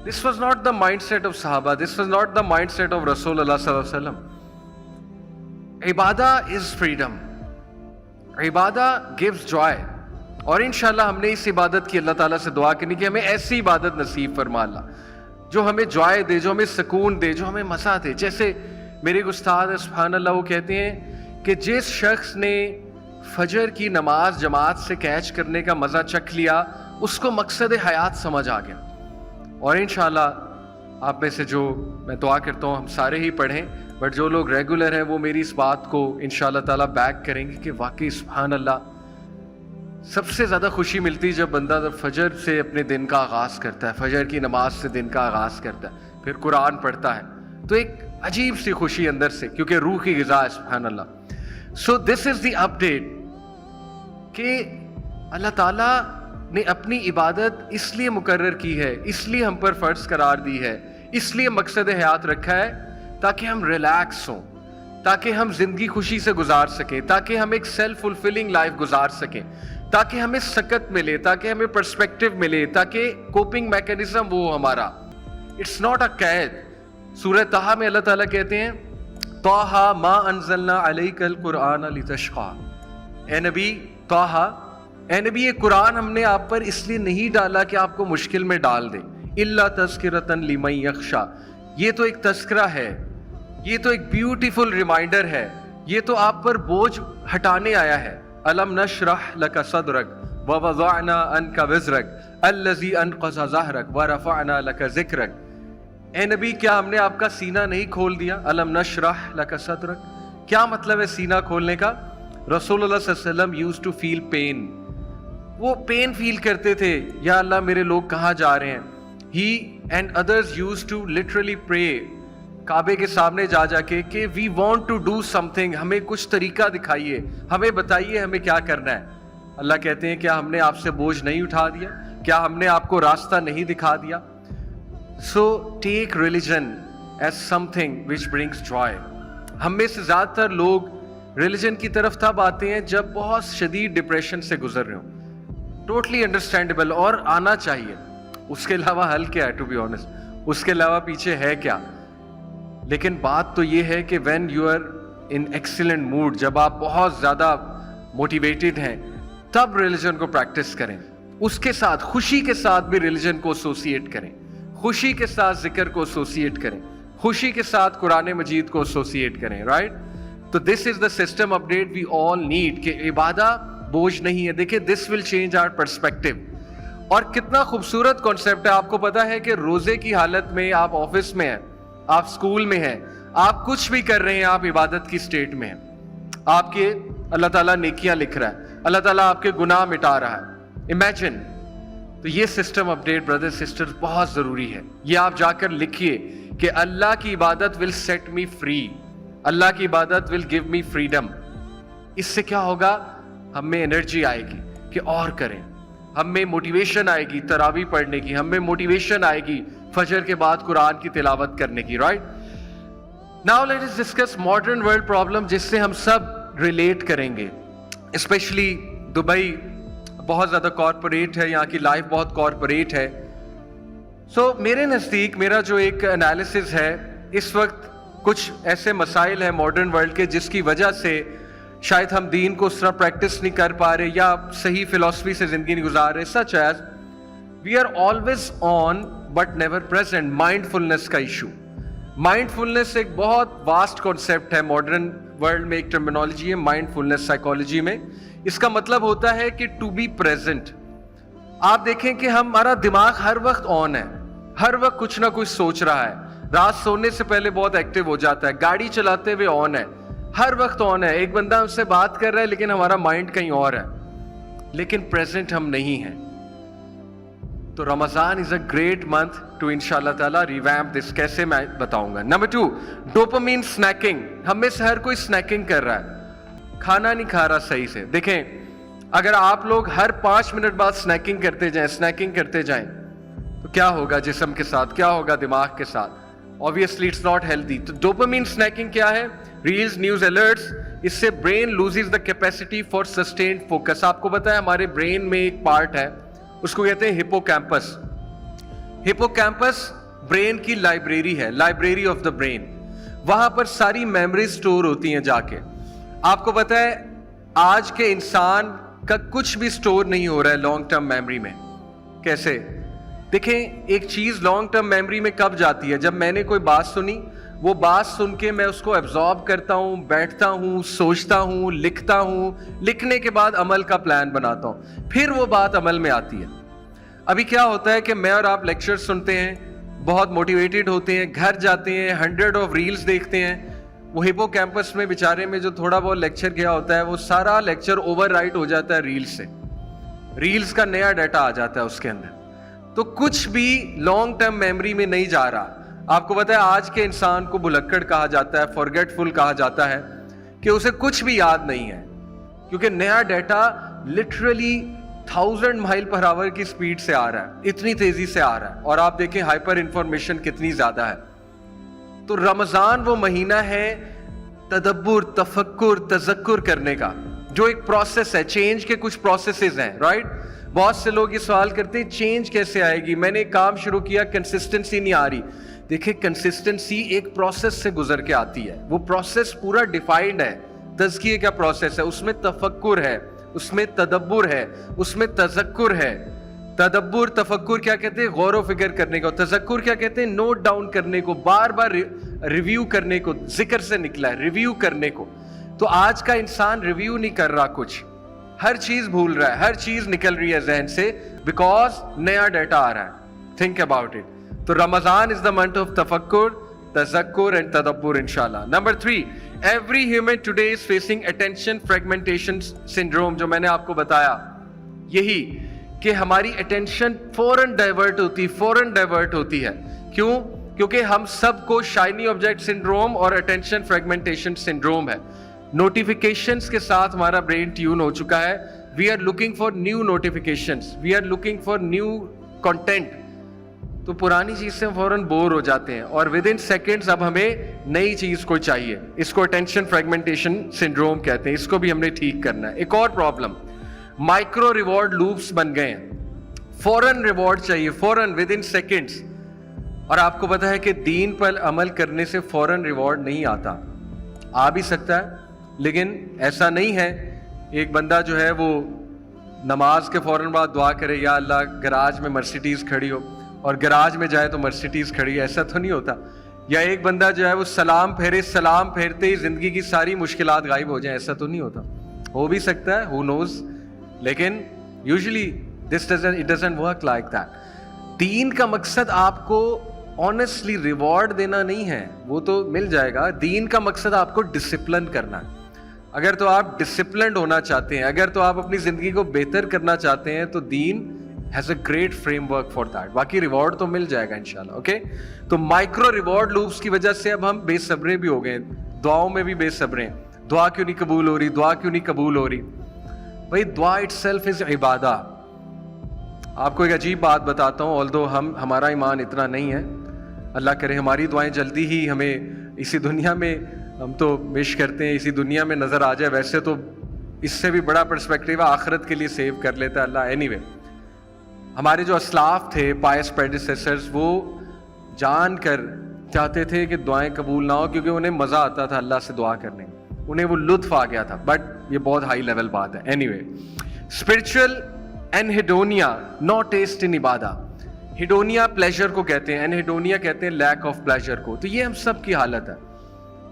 This was not the mind set of सहाबा. This was not the mind set of रसूल अल्लाह सल्लल्लाहु अलैहि वसल्लम. इबादत इज फ्रीडम. इबादत गिव्स जॉय. और इंशाल्लाह हमने इस इबादत की अल्लाह ताला से दुआ करनी कि हमें ऐसी इबादत नसीब फरमा अल्लाह जो हमें जॉय दे, जो हमें सुकून दे, जो हमें मज़ा दे. जैसे मेरे उस्ताद है सुभान अल्लाह, वो कहते हैं कि जिस शख्स ने फजर की नमाज जमात से कैच करने का मज़ा चख लिया उसको मकसद हयात समझ आ गया. और इंशाल्लाह आप में से जो, मैं दुआ करता हूँ हम सारे ही पढ़ें, बट जो लोग रेगुलर हैं वो मेरी इस बात को इंशाल्लाह ताला बैक करेंगे कि वाकई सुभान अल्लाह सबसे ज़्यादा खुशी मिलती है जब बंदा जब फजर से अपने दिन का आगाज़ करता है, फजर की नमाज से दिन का आगाज़ करता है, फिर कुरान पढ़ता है, तो एक अजीब सी खुशी अंदर से, क्योंकि रूह की ग़िज़ा है सुभान Allah. So this is the update कि अल्लाह ताला ने अपनी इबादत इसलिए मुकर्रर की है, इसलिए हम पर फ़र्ज करार दी है, इसलिए मकसद हयात रखा है ताकि हम रिलैक्स हों, ताकि हम ज़िंदगी खुशी से गुजार सकें, ताकि हम एक सेल्फ फुलफिलिंग लाइफ गुजार सकें, ताकि हमें सकत मिले, ताकि हमें पर्सपेक्टिव मिले, ताकि कोपिंग मैकेनिज्म वो हमारा. इट्स नॉट अ कैद. सूरह ताहा में अल्लाह ताला कहते हैं ताहा मा अंज़लना अलैकल कुरआन लितशक़ा. ए नबी ताहा, ए नबी, ये कुरान हमने आप पर इसलिए नहीं डाला कि आपको मुश्किल में डाल दे. इल्ला तज़किरतन लिमन यख़शा. ये तो एक तज़किरा है, ये तो एक ब्यूटीफुल रिमाइंडर है, ये तो आप पर बोझ हटाने आया है. अलम नशरह लका सदरक व वज़अना अन्का विज़रक अल्लज़ी अनक़ज़ ज़हरक व रफ़अना लका ज़िक्रक. ए नबी, क्या हमने आपका सीना नहीं खोल दिया? अलम नशरह लका सदरक, क्या मतलब है सीना खोलने का? रसूलुल्लाह सल्लल्लाहु अलैहि वसल्लम यूज्ड टू फील पेन. वो पेन फील करते थे, या अल्लाह मेरे लोग कहाँ जा रहे हैं. He and others used to literally pray काबे के सामने जा जाके कि we want to do something, हमें कुछ तरीका दिखाइए, हमें बताइए हमें क्या करना है। अल्लाह कहते हैं क्या हमने आपसे बोझ नहीं उठा दिया, क्या हमने आपको रास्ता नहीं दिखा दिया? So take religion as something which brings joy. हम में से ज्यादातर लोग रिलीजन की तरफ तब आते हैं जब बहुत शदीद डिप्रेशन से गुजर रहे हो। टोटली अंडरस्टैंडेबल, और आना चाहिए। उसके अलावा हल क्या है, टू बी ऑनेस्ट, उसके अलावा पीछे है क्या? लेकिन बात तो ये है कि when you are in excellent mood, जब आप बहुत ज्यादा मोटिवेटेड हैं, तब रिलीजन को प्रैक्टिस करें। उसके साथ, खुशी के साथ भी रिलीजन को एसोसिएट करें, खुशी के साथ जिक्र को एसोसिएट करें, खुशी के साथ कुरान मजीद को एसोसिएट करें, राइट? तो this is the system update we all need कि इबादत बोझ नहीं है। देखिए, this will change our perspective. और कितना खूबसूरत कॉन्सेप्ट है। आपको पता है कि रोजे की हालत में आप ऑफिस में हैं, आप स्कूल में हैं, आप कुछ भी कर रहे हैं, आप इबादत की स्टेट में हैं। आपके अल्लाह ताला नेकियां लिख रहा है, अल्लाह ताला आपके गुनाह मिटा रहा है। इमेजिन। तो ये सिस्टम अपडेट ब्रदर्स सिस्टर्स बहुत जरूरी है। ये आप जाकर लिखिए कि अल्लाह की इबादत विल सेट मी फ्री, अल्लाह की इबादत विल गिव मी फ्रीडम। इससे क्या होगा? हम में एनर्जी आएगी कि और करें, हम में मोटिवेशन आएगी तरावी पढ़ने की, हम में मोटिवेशन आएगी फजर के बाद कुरान की तिलावत करने की, right? Now let us discuss modern world problem जिससे हम सब रिलेट करेंगे। स्पेशली दुबई बहुत ज्यादा कॉर्पोरेट है, यहाँ की लाइफ बहुत कॉर्पोरेट है। सो मेरे नजदीक मेरा जो एक एनालिसिस है, इस वक्त कुछ ऐसे मसाइल हैं मॉडर्न वर्ल्ड के जिसकी वजह से शायद हम दीन को उस तरह प्रैक्टिस नहीं कर पा रहे या सही फिलॉसफी से जिंदगी नहीं गुजार रहे। Such as we are always on but never present. Mindfulness का इशू। माइंडफुलनेस एक बहुत वास्ट कॉन्सेप्ट है मॉडर्न वर्ल्ड में, एक टर्मिनोलॉजी है माइंडफुलनेस साइकोलॉजी में। इसका मतलब होता है कि टू बी प्रेजेंट। आप देखें कि हमारा दिमाग हर वक्त ऑन है, हर वक्त कुछ ना कुछ सोच रहा है। रात सोने से पहले बहुत एक्टिव हो जाता है, गाड़ी चलाते हुए ऑन है, हर वक्त ऑन है। एक बंदा हमसे बात कर रहा है लेकिन हमारा माइंड कहीं और है, लेकिन प्रेजेंट हम नहीं हैं। तो Ramzan is a great month to इंशाल्लाह ताला रिवैम्प दिस। कैसे मैं बताऊंगा। Number 2, dopamine snacking. हम में से हर कोई स्नैकिंग कर रहा है, खाना नहीं खा रहा सही से। देखें, अगर आप लोग हर 5 मिनट बाद स्नैकिंग करते जाएं, स्नैकिंग करते जाएं, तो क्या होगा जिस्म के साथ, क्या होगा दिमाग के साथ? Obviously it's not healthy. तो डोपामिन स्नैकिंग क्या है? Reels, news alerts. इससे brain loses the capacity for sustained focus. आपको पता है हमारे ब्रेन में एक पार्ट है, उसको कहते हैं हिपोकैम्पस। हिपोकैम्पस ब्रेन की लाइब्रेरी है, लाइब्रेरी ऑफ द ब्रेन। वहां पर सारी मेमोरी स्टोर होती हैं जाके। आपको पता है आज के इंसान का कुछ भी स्टोर नहीं हो रहा है लॉन्ग टर्म मेमोरी में। कैसे? देखें, एक चीज लॉन्ग टर्म मेमोरी में कब जाती है? जब मैंने कोई बात सुनी, वो बात सुन के मैं उसको एब्जॉर्ब करता हूं, बैठता हूं, सोचता हूं, लिखता हूं, लिखने के बाद अमल का प्लान बनाता हूं, फिर वो बात अमल में आती है। अभी क्या होता है कि मैं और आप लेक्चर सुनते हैं, बहुत मोटिवेटेड होते हैं, घर जाते हैं, 100 ऑफ रील्स देखते हैं, वो हिपोकैम्पस में बेचारे में जो थोड़ा बहुत लेक्चर गया होता है वो सारा लेक्चर ओवरराइट हो जाता है रील्स से। रील्स का नया डाटा आ जाता है उसके अंदर। तो कुछ भी लॉन्ग टर्म मेमोरी में नहीं जा रहा। आपको पता है आज के इंसान को भुलक्कड़ कहा जाता है, फॉरगेटफुल कहा जाता है, कि उसे कुछ भी याद नहीं है, क्योंकि नया data literally 1000 mile per hour की स्पीड से आ रहा है, इतनी तेजी से आ रहा है। और आप देखें हाइपर इंफॉर्मेशन कितनी ज्यादा है। तो रमजान वो महीना है तदब्बुर, तफक्कुर, तजक्कुर करने का, जो एक प्रोसेस है। चेंज के कुछ प्रोसेसेस हैं, राइट? बहुत से लोग ये सवाल करते हैं चेंज कैसे आएगी, मैंने एक काम शुरू किया, कंसिस्टेंसी नहीं आ रही। देखिए, कंसिस्टेंसी एक प्रोसेस से गुजर के आती है। वो प्रोसेस पूरा डिफाइंड है। तज़किये का प्रोसेस है, उसमें तफक्कुर है, उसमें तदब्बुर है, उसमें तजक्कुर है। तदब्बुर, तफक्कुर क्या कहते हैं? गौर व फिक्र करने को। तजक्कुर क्या कहते हैं? नोट डाउन करने को, बार बार रिव्यू करने को। जिक्र से निकला है, रिव्यू करने को। तो आज का इंसान रिव्यू नहीं कर रहा, कुछ हर चीज भूल रहा है, हर चीज निकल रही है जहन से, बिकॉज नया डाटा आ रहा है। Think about it. तो Ramzan is the month of तफक्कुर, तजक्कुर एंड तदब्बुर इंशाल्लाह। Number 3, every human today is facing attention fragmentation syndrome. जो मैंने आपको बताया यही कि हमारी अटेंशन फौरन डाइवर्ट होती है। क्यों? क्योंकि हम सबको शाइनी ऑब्जेक्ट सिंड्रोम और अटेंशन फ्रेगमेंटेशन सिंड्रोम है। नोटिफिकेशंस के साथ हमारा ब्रेन ट्यून हो चुका है। We are looking for new notifications, we are looking for new content. तो पुरानी चीज से हम फौरन बोर हो जाते हैं और विद इन सेकेंड्स अब हमें नई चीज को चाहिए। इसको अटेंशन फ्रेगमेंटेशन सिंड्रोम कहते हैं, इसको भी हमने ठीक करना है। एक और प्रॉब्लम, माइक्रो रिवॉर्ड लूप्स बन गए हैं। फौरन रिवॉर्ड चाहिए, फौरन विद इन सेकेंड्स। और आपको पता है कि दीन पर अमल करने से फौरन रिवॉर्ड नहीं आता, आ भी सकता है लेकिन ऐसा नहीं है। एक बंदा जो है वो नमाज के फौरन बाद दुआ करे, या अल्लाह गराज में मर्सिडीज खड़ी हो, और गराज में जाए तो मर्सिडीज खड़ी है, ऐसा तो नहीं होता। या एक बंदा जो है वो सलाम फेरे, सलाम फेरते ही जिंदगी की सारी मुश्किलात गायब हो जाए, ऐसा तो नहीं होता। हो भी सकता है, हु नोज, लेकिन usually it doesn't work like that. दीन का मकसद आपको ऑनेस्टली रिवॉर्ड देना नहीं है, वो तो मिल जाएगा। दीन का मकसद आपको डिसिप्लिन करना है। अगर तो आप डिसिप्लिन्ड होना चाहते हैं, अगर तो आप अपनी जिंदगी को बेहतर करना चाहते हैं, तो दीन has a great framework for that. बाकी रिवॉर्ड तो मिल जाएगा इंशाल्लाह। ओके, तो माइक्रो रिवॉर्ड लूप्स की वजह से अब हम बेसब्रे भी हो गए, दुआओं में भी बेसब्रे हैं। दुआ क्यों नहीं कबूल हो रही, दुआ क्यों नहीं कबूल हो रही? भाई दुआ इटसेल्फ इज इबादा। आपको एक अजीब बात बताता हूँ, ऑल्दो हमारा ईमान इतना नहीं है, अल्लाह करे हमारी दुआएं जल्दी ही हमें इसी दुनिया में, हम तो विश करते हैं इसी दुनिया में नजर आ जाए, वैसे तो इससे भी बड़ा पर्सपेक्टिव आखिरत के लिए सेव कर लेता है अल्लाह। एनीवे, हमारे जो असलाफ थे, पायस प्रेडिसेसर्स, वो जान कर चाहते थे कि दुआएं कबूल ना हो, क्योंकि उन्हें मजा आता था अल्लाह से दुआ करने, उन्हें वो लुत्फ आ गया था। बट ये बहुत हाई लेवल बात है। Anyway, spiritual anhedonia, not taste in इबादा। हिडोनिया प्लेजर को कहते हैं, एनहेडोनिया कहते हैं लैक ऑफ प्लेजर को। तो ये हम सब की हालत है।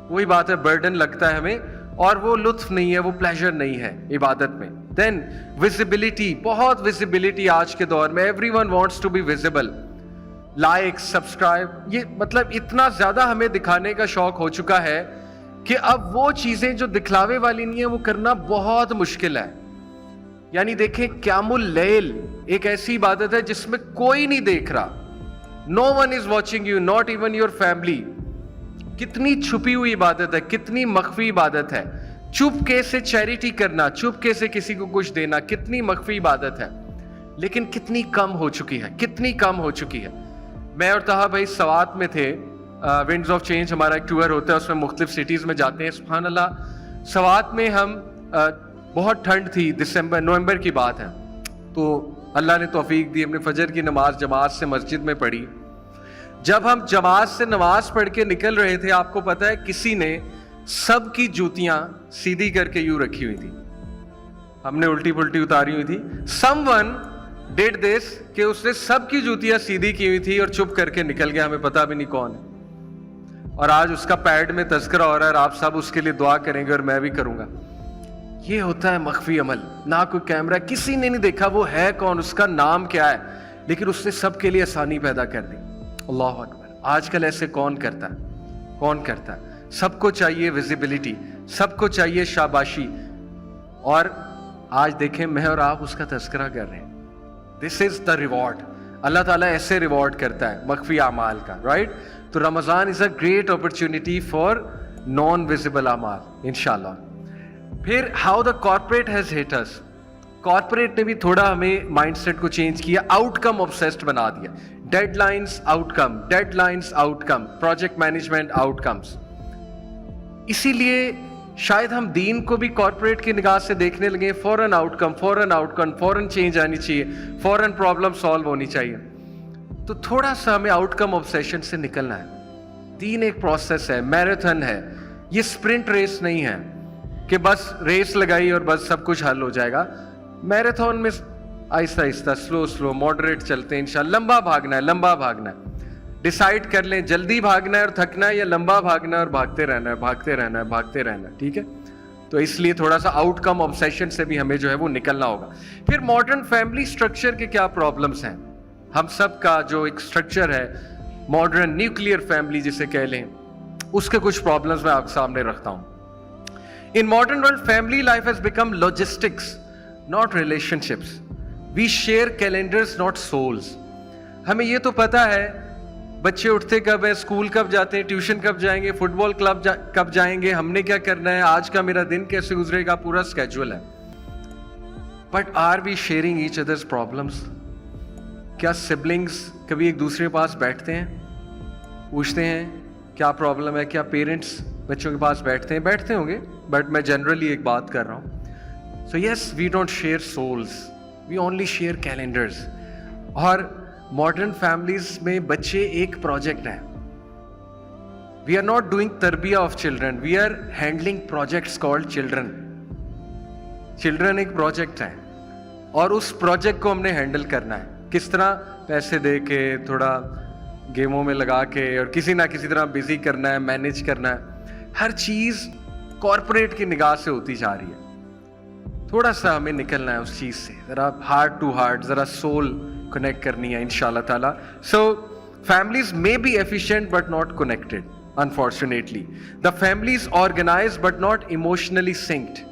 वही बात है, बर्डन लगता है हमें और वो लुत्फ नहीं है, वो प्लेजर नहीं है इबादत में। देन विजिबिलिटी, बहुत विजिबिलिटी आज के दौर में, everyone wants to be visible, like, subscribe, ये मतलब इतना ज्यादा हमें दिखाने का शौक हो चुका है कि अब वो चीजें जो दिखलावे वाली नहीं है वो करना बहुत मुश्किल है। यानी देखें, क़यामुल लैल एक ऐसी इबादत है जिसमें कोई नहीं देख रहा, no one is watching you, not even your family. कितनी छुपी हुई इबादत है, कितनी मख्फी इबादत है। चुपके से चैरिटी करना, चुपके से किसी को कुछ देना, कितनी मख्फी इबादत है, लेकिन कितनी कम हो चुकी है, कितनी कम हो चुकी है। मैं और तहा भाई सवात में थे, विंड्स ऑफ चेंज हमारा एक टूर होता है, उसमें मुख्तलिफ सिटीज में जाते हैं। सुभान अल्लाह, सवात में हम बहुत ठंड थी, नवंबर की बात है, तो अल्लाह ने तौफीक दी, हमने फजर की नमाज जमात से मस्जिद में पढ़ी। जब हम जमात से नमाज पढ़ के निकल रहे थे, आपको पता है किसी ने सबकी जूतियां सीधी करके यूं रखी हुई थी, हमने उल्टी पुल्टी उतारी हुई थी। समवन डिड दिस, कि उसने सबकी जूतियां सीधी की हुई थी और चुप करके निकल गया, हमें पता भी नहीं कौन है। और आज उसका पैड में तज़किरा हो रहा है, आप सब उसके लिए दुआ करेंगे और मैं भी करूंगा। ये होता है मख्फी अमल, ना कोई कैमरा, किसी ने नहीं देखा वो है कौन, उसका नाम क्या है, लेकिन उसने सबके लिए आसानी पैदा कर दी। अल्लाह अकबर। आजकल ऐसे कौन करता है, कौन करता है? सबको चाहिए विजिबिलिटी, सबको चाहिए शाबाशी, और आज देखें मैं और आप उसका तज़किरा कर रहे हैं। This is the reward. Allah ताला ऐसे रिवॉर्ड करता है मख्फी अमाल का, राइट? तो Ramzan is a great opportunity for non visible अमाल इंशाल्लाह। फिर how the corporate has hit us. Corporate ने भी थोड़ा हमें माइंडसेट को चेंज किया, आउटकम ऑब्सेस्ड बना दिया। Deadlines outcome, deadlines outcome, project management outcomes. इसीलिए शायद हम दीन को भी कॉर्पोरेट की निगाह से देखने लगे, फौरन आउटकम, फौरन आउटकम, फौरन चेंज आनी चाहिए, फौरन प्रॉब्लम सॉल्व होनी चाहिए। तो थोड़ा सा हमें आउटकम ऑब्सेशन से निकलना है। दीन एक प्रोसेस है, मैराथन है, ये स्प्रिंट रेस नहीं है कि बस रेस लगाई और बस सब कुछ हल हो जाएगा। मैराथन में Aahista Aahista, slow slow, moderate चलते हैं इंशाल्लाह। लंबा भागना है, लंबा भागना है। डिसाइड कर लें जल्दी भागना है और थकना है, या लंबा भागना है और भागते रहना है, भागते रहना है, भागते रहना है, ठीक है? तो इसलिए थोड़ा सा आउटकम ऑब्सेशन से भी हमें जो है वो निकलना होगा। फिर मॉडर्न फैमिली स्ट्रक्चर के क्या प्रॉब्लम्स हैं? हम सब का जो एक स्ट्रक्चर है, मॉडर्न न्यूक्लियर फैमिली जिसे कह लें, उसके कुछ प्रॉब्लम्स मैं आपके सामने रखता हूं। In modern world family life has become logistics not relationships. We share calendars not souls. हमें ये तो पता है बच्चे उठते कब हैं, स्कूल कब जाते हैं, ट्यूशन कब जाएंगे, फुटबॉल क्लब कब जाएंगे, हमने क्या करना है, आज का मेरा दिन कैसे गुजरेगा, पूरा स्केड्यूल है. But are we sharing each others problems? क्या सिबलिंग्स कभी एक दूसरे के पास बैठते हैं, पूछते हैं क्या प्रॉब्लम है? क्या पेरेंट्स बच्चों के पास बैठते होंगे, बट मैं जनरली एक बात कर रहा हूँ. So yes, we don't share souls, we only share calendars. और मॉडर्न फैमिलीज में बच्चे एक प्रोजेक्ट है. वी आर नॉट डूइंग तरबिया of children, we are handling projects called children. Children एक प्रोजेक्ट है और उस प्रोजेक्ट को हमने हैंडल करना है. किस तरह? पैसे दे के, थोड़ा गेमों में लगा के, और किसी ना किसी तरह बिजी करना है, मैनेज करना है. हर चीज कॉरपोरेट की निगाह से होती जा रही है. थोड़ा सा हमें निकलना है उस चीज से, जरा हार्ट टू हार्ट, जरा सोल कनेक्ट करनी है इंशाल्लाह ताला. सो families may be efficient but not connected, unfortunately. The family is organized but not emotionally synced.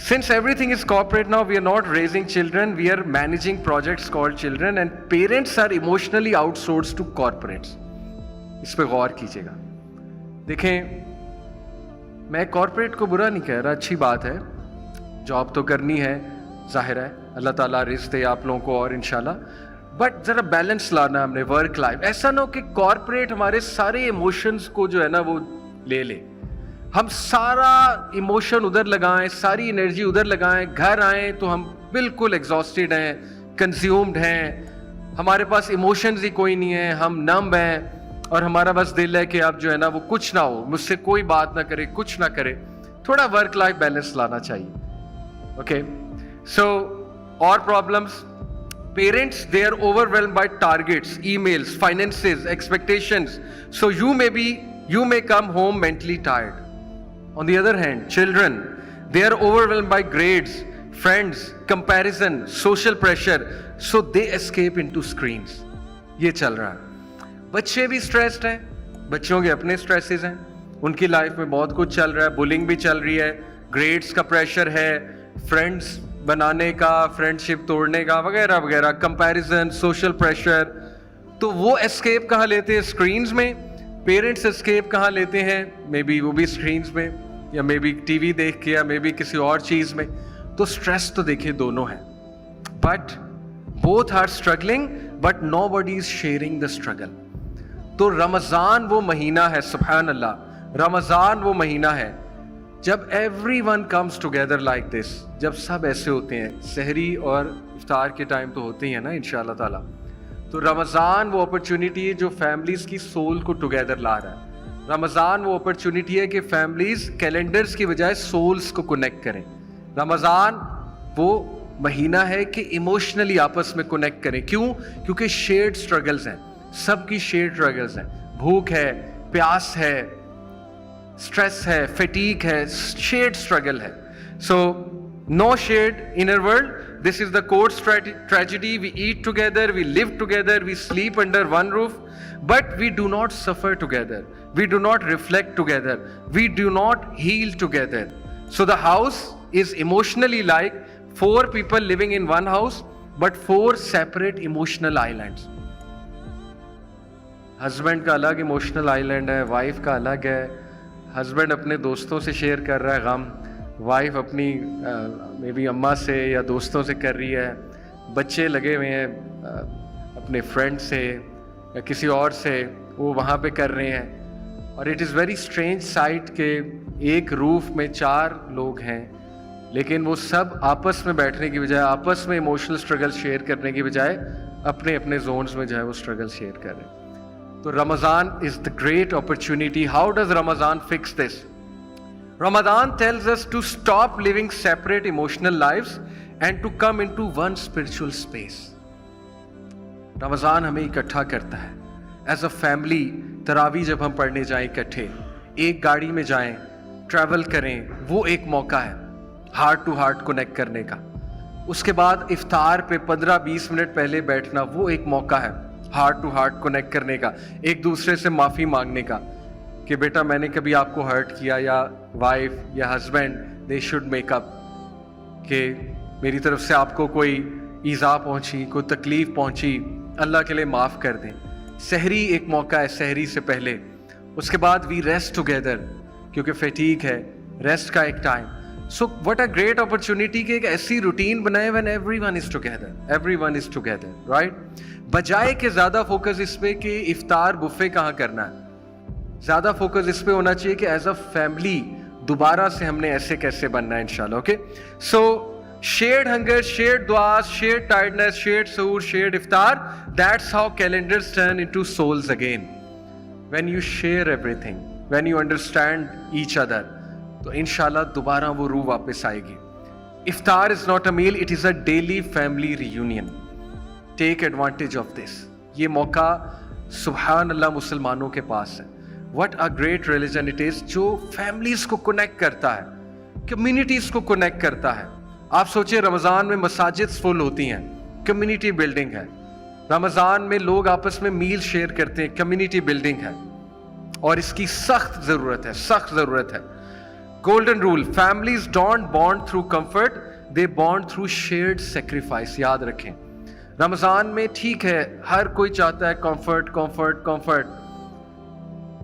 Since everything is corporate now, we are not raising children, we are managing projects called children, and parents are emotionally outsourced to corporates. इस पे गौर कीजिएगा. देखें, मैं corporate को बुरा नहीं कह रहा, अच्छी बात है, जॉब तो करनी है, जाहिर है, अल्लाह ताला रिज़्क़ दे आप लोगों को और इंशाल्लाह. बट ज़रा बैलेंस लाना हमने वर्क लाइफ. ऐसा ना हो कि कॉर्पोरेट हमारे सारे इमोशंस को जो है ना वो ले ले. हम सारा इमोशन उधर लगाएं, सारी एनर्जी उधर लगाएं, घर आएं तो हम बिल्कुल एग्जॉस्टेड हैं, कंज्यूम्ड हैं, हमारे पास इमोशंस ही कोई नहीं है, हम नम हैं, और हमारा बस दिल है कि अब जो है ना वो कुछ ना हो, मुझसे कोई बात ना करे, कुछ ना करे. थोड़ा वर्क लाइफ बैलेंस लाना चाहिए. ओके, सो और problems. Parents, they are overwhelmed by targets, emails, finances, expectations. So you may come home mentally tired. On the other hand, children, they are overwhelmed by grades, friends, comparison, social pressure. So they escape into screens. ये चल रहा है. बच्चे भी stressed हैं, बच्चों के अपने स्ट्रेसेस हैं, उनकी लाइफ में बहुत कुछ चल रहा है, बुलिंग भी चल रही है, ग्रेड्स का प्रेशर है, फ्रेंड्स बनाने का, फ्रेंडशिप तोड़ने का, वगैरह वगैरह, कंपैरिजन, सोशल प्रेशर. तो वो एस्केप कहाँ लेते हैं? स्क्रीन्स में. पेरेंट्स एस्केप कहाँ लेते हैं? मे बी वो भी स्क्रीन्स में, या मे बी टीवी देख के, या मे बी किसी और चीज़ में. तो स्ट्रेस तो देखिए दोनों है, but both are struggling, but nobody is sharing the struggle. तो रमज़ान वो महीना है, सुभान अल्लाह, रमज़ान वो महीना है जब everyone comes together like this, जब सब ऐसे होते हैं. सहरी और इफ्तार के टाइम तो होते ही है ना इंशाल्लाह ताला. तो रमज़ान वो अपॉर्चुनिटी है जो फैमिलीज़ की सोल को टुगेदर ला रहा है. रमज़ान वो अपॉर्चुनिटी है कि फैमिलीज़ कैलेंडर्स की बजाय सोल्स को कनेक्ट करें. रमज़ान वो महीना है कि इमोशनली आपस में कनेक्ट करें. क्यों? क्योंकि शेयर्ड स्ट्रगल्स हैं, सबकी शेयर्ड स्ट्रगल्स हैं. भूख है, प्यास है, स्ट्रेस है, फैटीग है, शेयर्ड स्ट्रगल है. So no shared inner world. This is the course tragedy. We eat together, we live together, we sleep under one roof, but we do not suffer together, we do not reflect together, we do not heal together. So the house is emotionally like 4 people living in one house, but 4 separate emotional islands. Husband का अलग emotional island है, wife का अलग है. Husband अपने दोस्तों से share कर रहा है गम, वाइफ अपनी मे बी अम्मा से या दोस्तों से कर रही है. बच्चे लगे हुए हैं अपने फ्रेंड से या किसी और से, वो वहाँ पे कर रहे हैं. और it is very strange site के एक रूफ में 4 लोग हैं, लेकिन वो सब आपस में बैठने की बजाय, आपस में इमोशनल स्ट्रगल शेयर करने की बजाय अपने अपने जोन्स में जो है वो स्ट्रगल शेयर कर रहे हैं. तो Ramzan is the great opportunity. How does Ramadan fix this? Ramadan tells us to stop living separate emotional lives and to come into one spiritual space. Ramzan हमें इकट्ठा करता है. As a family, तरावी जब हम पढ़ने जाएं इकट्ठे, एक गाड़ी में जाएं, ट्रैवल करें, वो एक मौका है हार्ट टू हार्ट कनेक्ट करने का. उसके बाद इफ्तार पे 15-20 मिनट पहले बैठना, वो एक मौका है हार्ट टू हार्ट कनेक्ट करने का, एक दूसरे से माफ़ी मांगने का कि बेटा मैंने कभी आपको हर्ट किया, या वाइफ या husband they should make up कि मेरी तरफ से आपको कोई ईज़ा पहुंची, कोई तकलीफ़ पहुंची, अल्लाह के लिए माफ़ कर दें. सहरी एक मौका है, सहरी से पहले, उसके बाद वी रेस्ट टुगेदर क्योंकि फैटीग है, रेस्ट का एक time. So what a great opportunity कि एक ऐसी रूटीन बनाए when everyone is together, right? बजाय के ज़्यादा फोकस इस पे कि इफ्तार बुफे कहाँ करना है, ज़्यादा फोकस इस पे होना चाहिए कि एज अ फैमिली दोबारा से हमने ऐसे कैसे बनना है इंशाल्लाह. Okay, so shared hunger, shared du'as, shared tiredness, shared suhoor, shared iftar, that's how calendars turn into souls again. When you share everything, when you understand each other, तो इंशाल्लाह दोबारा वो रूह वापस आएगी. Iftar is not a meal, it is a daily family reunion. Take advantage of this. ये मौका सुभान अल्लाह मुसलमानों के पास है. What a great religion it is जो families को connect करता है, communities को connect करता है. आप सोचिए रमज़ान में मसाजिद फुल होती हैं, कम्युनिटी बिल्डिंग है. रमज़ान में लोग आपस में मील शेयर करते हैं, कम्युनिटी बिल्डिंग है. और इसकी सख्त ज़रूरत है. Golden rule, families don't bond through comfort, they bond through shared sacrifice. याद रखें, रमज़ान में ठीक है हर कोई चाहता है कंफर्ट,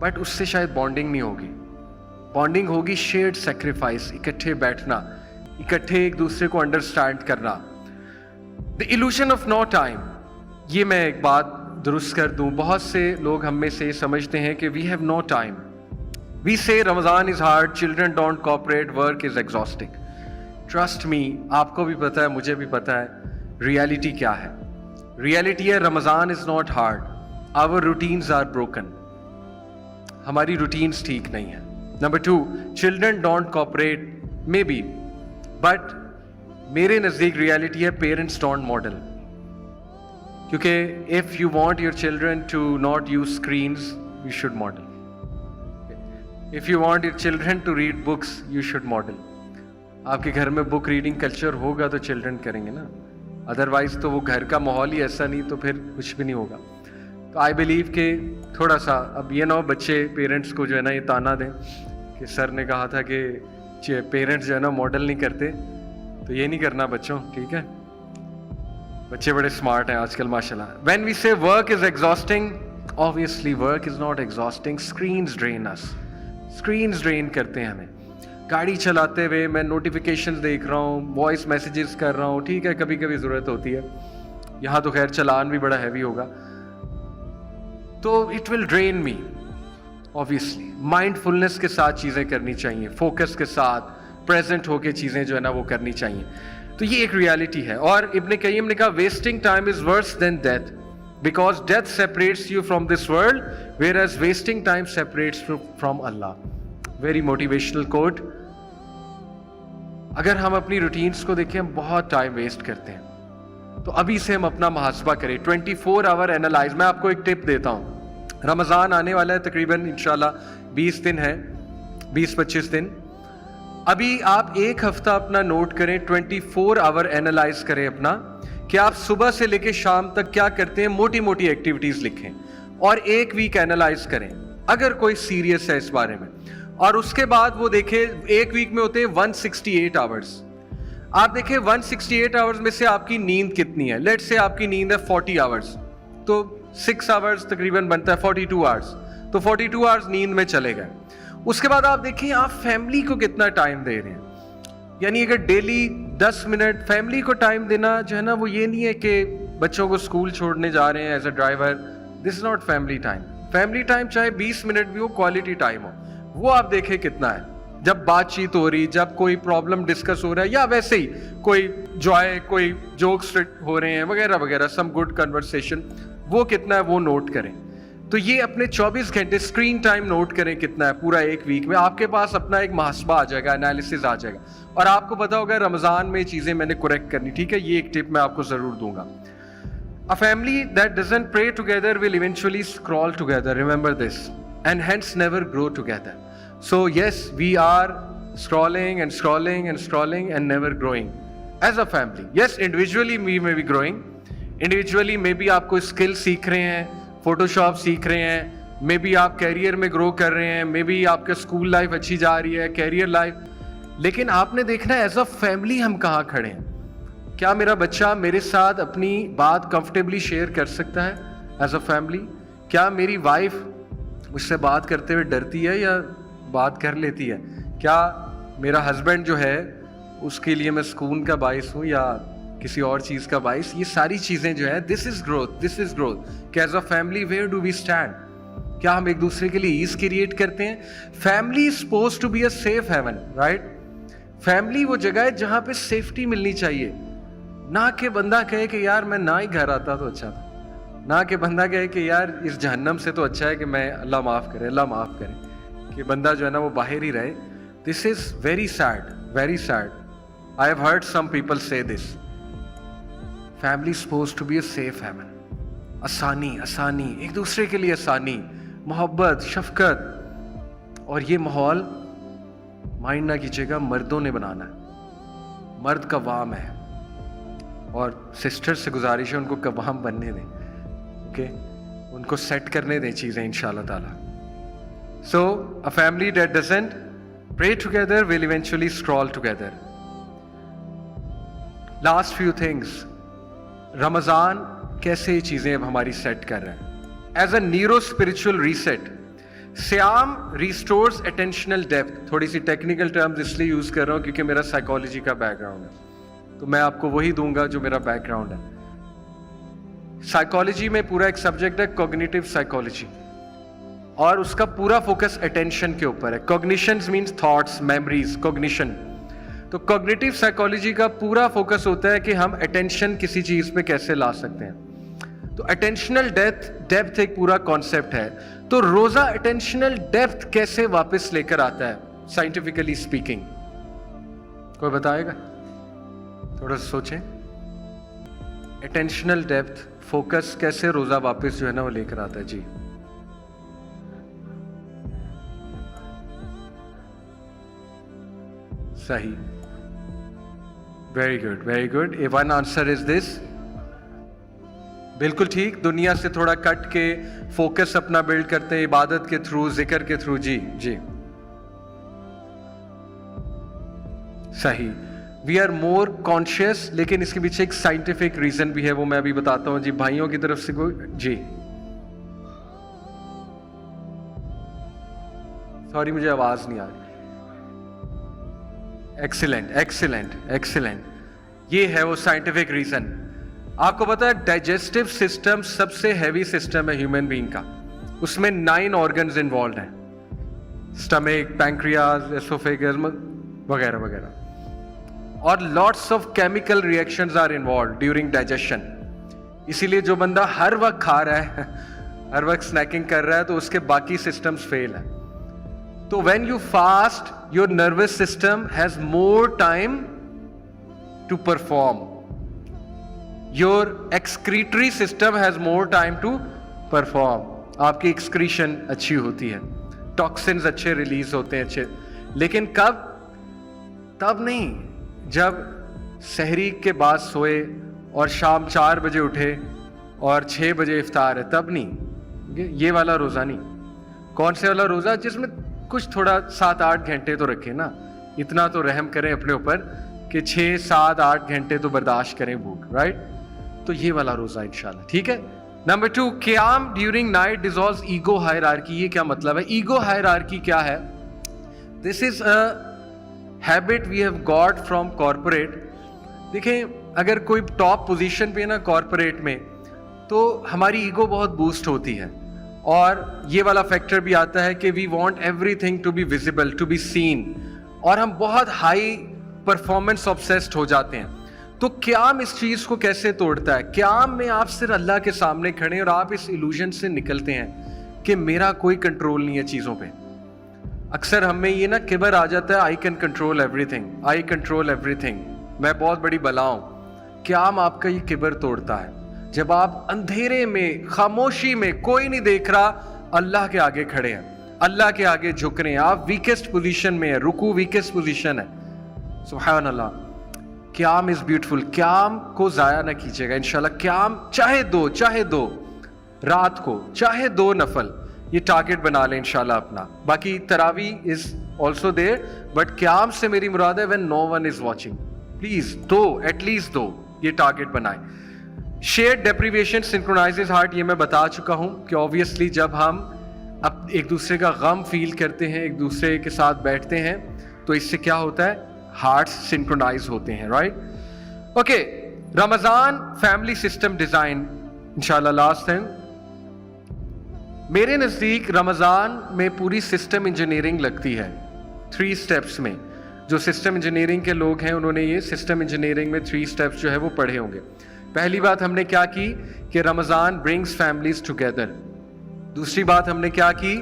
बट उससे शायद बॉन्डिंग नहीं होगी. बॉन्डिंग होगी शेयर्ड सेक्रीफाइस, इकट्ठे बैठना, इकट्ठे एक दूसरे को अंडरस्टैंड करना. The illusion of no time, ये मैं एक बात दुरुस्त कर दूं. बहुत से लोग हम में से समझते हैं कि we have no time. We say Ramzan is hard, children don't cooperate, work is exhausting. Trust me, आपको भी पता है, मुझे भी पता है रियलिटी क्या है. रियलिटी है Ramzan is not hard, our routines are broken. हमारी रूटीन्स ठीक नहीं है. Number 2, children don't cooperate, maybe, but मेरे नज़दीक रियलिटी है पेरेंट्स डोंट मॉडल. क्योंकि if you want your children to not use screens, you should model. If you want your children to read books, you should model. आपके घर में book reading culture होगा तो children करेंगे ना, otherwise तो वो घर का माहौल ही ऐसा नहीं, तो फिर कुछ भी नहीं होगा. तो आई बिलीव कि थोड़ा सा अब ये ना हो बच्चे पेरेंट्स को जो है ना ये ताना दें कि सर ने कहा था कि पेरेंट्स जो है ना मॉडल नहीं करते, तो ये नहीं करना बच्चों, ठीक है? बच्चे बड़े स्मार्ट हैं आजकल माशाल्लाह. व्हेन वी से work is exhausting, obviously work is not exhausting. Screens drain us, screens drain करते हैं हमें. गाड़ी चलाते हुए मैं नोटिफिकेशंस देख रहा हूँ, वॉइस मैसेजेस कर रहा हूँ, ठीक है कभी कभी ज़रूरत होती है. यहाँ तो खैर चलान भी बड़ा हैवी होगा, तो it will drain me. Obviously mindfulness के साथ चीज़ें करनी चाहिए, फोकस के साथ प्रेजेंट होके चीज़ें जो है ना वो करनी चाहिए. तो ये एक रियलिटी है. और इब्न कय्यम ने कहा wasting time is worse than death, because death separates you from this world, whereas wasting time separates from Allah. Very motivational quote. अगर हम अपनी रूटीन्स को देखें, हम बहुत टाइम वेस्ट करते हैं, तो अभी से हम अपना मुहासबा करें. 24 आवर एनालाइज. मैं आपको एक टिप देता हूँ. रमज़ान आने वाला है, तकरीबन इंशाल्लाह 20 दिन है, 20-25 दिन. अभी आप एक हफ्ता अपना नोट करें, 24 आवर एनालाइज करें अपना, कि आप सुबह से लेकर शाम तक क्या करते हैं. मोटी मोटी एक्टिविटीज़ लिखें और एक वीक एनालाइज करें अगर कोई सीरियस है इस बारे में. और उसके बाद वो देखें, एक वीक में होते हैं 168 आवर्स. आप देखें 168 आवर्स में से आपकी नींद कितनी है. लेट्स से आपकी नींद है 40 आवर्स, तो 6 आवर्स तकरीबन बनता है 42 आवर्स, तो 42 आवर्स नींद में चले गए. उसके बाद आप देखिए आप फैमिली को कितना टाइम दे रहे हैं. यानी अगर डेली 10 मिनट फैमिली को टाइम देना जो है ना, वो ये नहीं है कि बच्चों को स्कूल छोड़ने जा रहे हैं as a driver. This is not family time. Family time चाहे 20 मिनट भी हो, क्वालिटी टाइम हो, वो आप देखें कितना है. जब बातचीत हो रही, जब कोई प्रॉब्लम डिस्कस हो रहा है, या वैसे ही कोई जॉय, कोई जोक्स हो रहे हैं वगैरह वगैरह, सम गुड कन्वर्सेशन, वो कितना है वो नोट करें. तो ये अपने 24 घंटे स्क्रीन टाइम नोट करें कितना है पूरा एक वीक में. आपके पास अपना एक मुहासबा आ जाएगा, एनालिसिस आ जाएगा, और आपको पता होगा रमज़ान में चीज़ें मैंने करेक्ट करनी. ठीक है, ये एक टिप मैं आपको ज़रूर दूंगा. A family that doesn't pray together will eventually scroll together. Remember this, and hence never grow together. So yes, we are scrolling and scrolling and scrolling and never growing as a family. Yes, individually we may be growing. Individually maybe आप कोई skill सीख रहे हैं, Photoshop सीख रहे हैं, maybe आप career में ग्रो कर रहे हैं, maybe आपका स्कूल लाइफ अच्छी जा रही है, कैरियर लाइफ. लेकिन आपने देखना है एज अ फैमिली हम कहाँ खड़े हैं. क्या मेरा बच्चा मेरे साथ अपनी बात कंफर्टेबली शेयर कर सकता है एज अ फैमिली? کیا میری وائف مجھ سے بات کرتے ہوئے ڈرتی ہے یا بات کر لیتی ہے؟ کیا میرا ہسبینڈ جو ہے اس کے لیے میں سکون کا باعث ہوں یا کسی اور چیز کا باعث؟ یہ ساری چیزیں جو ہے دس از گروتھ کہ as a family where do we stand? کیا ہم ایک دوسرے کے لیے ایز کریٹ کرتے ہیں؟ Family is supposed to be a safe haven, right? Family وہ جگہ ہے جہاں پہ سیفٹی ملنی چاہیے، نہ کہ بندہ کہے کہ یار میں نہ ہی گھر آتا تو اچھا تھا، نہ کہ بندہ کہے کہ یار اس جہنم سے تو اچھا ہے کہ میں اللہ معاف کرے کہ بندہ جو ہے نا وہ باہر ہی رہے. This is very sad. I have heard some people say this. Family is supposed to be a safe haven. آسانی ایک دوسرے کے لیے آسانی، محبت، شفقت. اور یہ ماحول مائنڈ نہ کیجیے گا، مردوں نے بنانا ہے. مرد قوام ہے اور سسٹر سے گزارش ہے ان کو قوام بننے دیں، اوکے؟ ان کو سیٹ کرنے دیں چیزیں انشاءاللہ تعالی. So a family that doesn't pray together will eventually sprawl together. Last few things. رمضان کیسے یہ چیزیں اب ہماری سیٹ کر رہے ہیں؟ As a neuro spiritual reset, سیام ریسٹورز اٹینشنل ڈیپتھ. تھوڑی سی ٹیکنیکل ٹرمز اس لیے یوز کر رہا ہوں کیونکہ میرا سائیکالوجی کا بیک گراؤنڈ ہے، تو میں آپ کو وہی دوں گا جو میرا بیک گراؤنڈ ہے. سائیکالوجی میں پورا ایک سبجیکٹ ہے کوگنیٹو سائیکالوجی، اور اس کا پورا فوکس اٹینشن کے اوپر ہے. Cognitions means thoughts, memories, cognition. تو کوگنیٹو سائیکالوجی کا پورا فوکس ہوتا ہے کہ ہم اٹینشن کسی چیز پہ کیسے لا سکتے ہیں. تو اٹینشنل ڈیپتھ ایک پورا کانسیپٹ ہے. تو روزہ اٹینشنل ڈیپتھ کیسے واپس لے کر آتا ہے سائنٹیفکلی اسپیکنگ؟ کوئی بتائے گا؟ تھوڑا سا سوچیں. اٹینشنل ڈیپتھ فوکس کیسے روزہ واپس جو ہے نا وہ لے کر آتا ہے؟ جی صحیح، very good. One answer is this. بالکل ٹھیک. دنیا سے تھوڑا کٹ کے فوکس اپنا بلڈ کرتے ہیں عبادت کے تھرو، ذکر کے تھرو. جی صحیح. وی آر مور کانشیس، لیکن اس کے پیچھے ایک سائنٹیفک ریزن بھی ہے، وہ میں ابھی بتاتا ہوں. جی بھائیوں کی طرف سے کوئی؟ جی سوری مجھے آواز نہیں آ رہی. ایکسیلنٹ. یہ ہے وہ سائنٹیفک ریزن. آپ کو پتا ہے ڈائجسٹو سسٹم سب سے ہیوی سسٹم ہے ہیومن بینگ کا. اس میں 9 آرگنز انوالوڈ ہیں، سٹمک، پینکریاز، ایسوفیگس وغیرہ وغیرہ. اور lots of chemical reactions are involved during digestion. اسی لیے جو بندہ ہر وقت کھا رہا ہے، ہر وقت اسنیکنگ کر رہا ہے، تو اس کے باقی سسٹمز فیل ہیں. تو when you fast, your nervous system has more time to perform. Your excretory system has more time to perform. آپ کی ایکسکریشن اچھی ہوتی ہے، ٹاکسنز اچھے ریلیز ہوتے ہیں اچھے. لیکن کب؟ تب نہیں جب سحری کے بعد سوئے اور شام 4 بجے اٹھے اور 6 بجے افطار ہے، تب نہیں. یہ والا روزہ نہیں. کون سے والا روزہ؟ جس میں کچھ تھوڑا 7-8 گھنٹے تو رکھے نا. اتنا تو رحم کریں اپنے اوپر کہ 6-7-8 گھنٹے تو برداشت کریں بھوک، رائٹ؟ تو یہ والا روزہ انشاءاللہ. ٹھیک ہے. نمبر 2، قیام during night dissolves ego hierarchy. یہ کیا مطلب ہے؟ ایگو ہائرارکی کیا ہے؟ This is a habit we have got from corporate. دیکھیں اگر کوئی ٹاپ پوزیشن پہ نا کارپوریٹ میں، تو ہماری ایگو بہت بوسٹ ہوتی ہے. اور یہ والا فیکٹر بھی آتا ہے کہ we want everything to be visible, to be seen, اور ہم بہت ہائی پرفارمنس آبسیسڈ ہو جاتے ہیں. تو قیام اس چیز کو کیسے توڑتا ہے؟ قیام میں آپ صرف اللہ کے سامنے کھڑے اور آپ اس ایلوژن سے نکلتے ہیں کہ میرا کوئی کنٹرول نہیں ہے چیزوں پہ. اکثر ہم میں یہ نا کبر آ جاتا ہے، I can control every thing, میں بہت بڑی بلا ہوں. قیام آپ کا یہ کبر توڑتا ہے. جب آپ اندھیرے میں، خاموشی میں، کوئی نہیں دیکھ رہا، اللہ کے آگے کھڑے ہیں، اللہ کے آگے جھک رہے ہیں، آپ ویکسٹ پوزیشن میں ہیں، رکوع ویکسٹ پوزیشن ہے. سبحان اللہ. قیام از بیوٹیفل. قیام کو ضائع نہ کیجیے گا انشاءاللہ. قیام چاہے دو رات کو، چاہے 2 نفل، یہ ٹارگٹ بنا لیں انشاءاللہ اپنا. باقی تراویح از آلسو دیر، بٹ قیام سے میری مراد ہے when no one is watching. Please 2 at least 2 یہ ٹارگٹ بنائیں. शेयर डेप्रिवेशन सिंक्रोनाइजेस हार्ट, ये मैं बता चुका हूं कि ऑब्वियसली जब हम अब एक दूसरे का गम फील करते हैं, एक दूसरे के साथ बैठते हैं, तो इससे क्या होता है, हार्ट्स सिंक्रोनाइज होते हैं, right. Okay, Ramzan family system design, इंशाल्लाह लास्ट टाइम। मेरे नजदीक रमजान में पूरी सिस्टम इंजीनियरिंग लगती है 3 स्टेप्स में। जो सिस्टम इंजीनियरिंग के लोग हैं उन्होंने ये सिस्टम इंजीनियरिंग में 3 स्टेप्स जो है वो पढ़े होंगे। पहली बात हमने क्या की कि रमजान ब्रिंग्स फैमिलीज टुगेदर। दूसरी बात हमने क्या की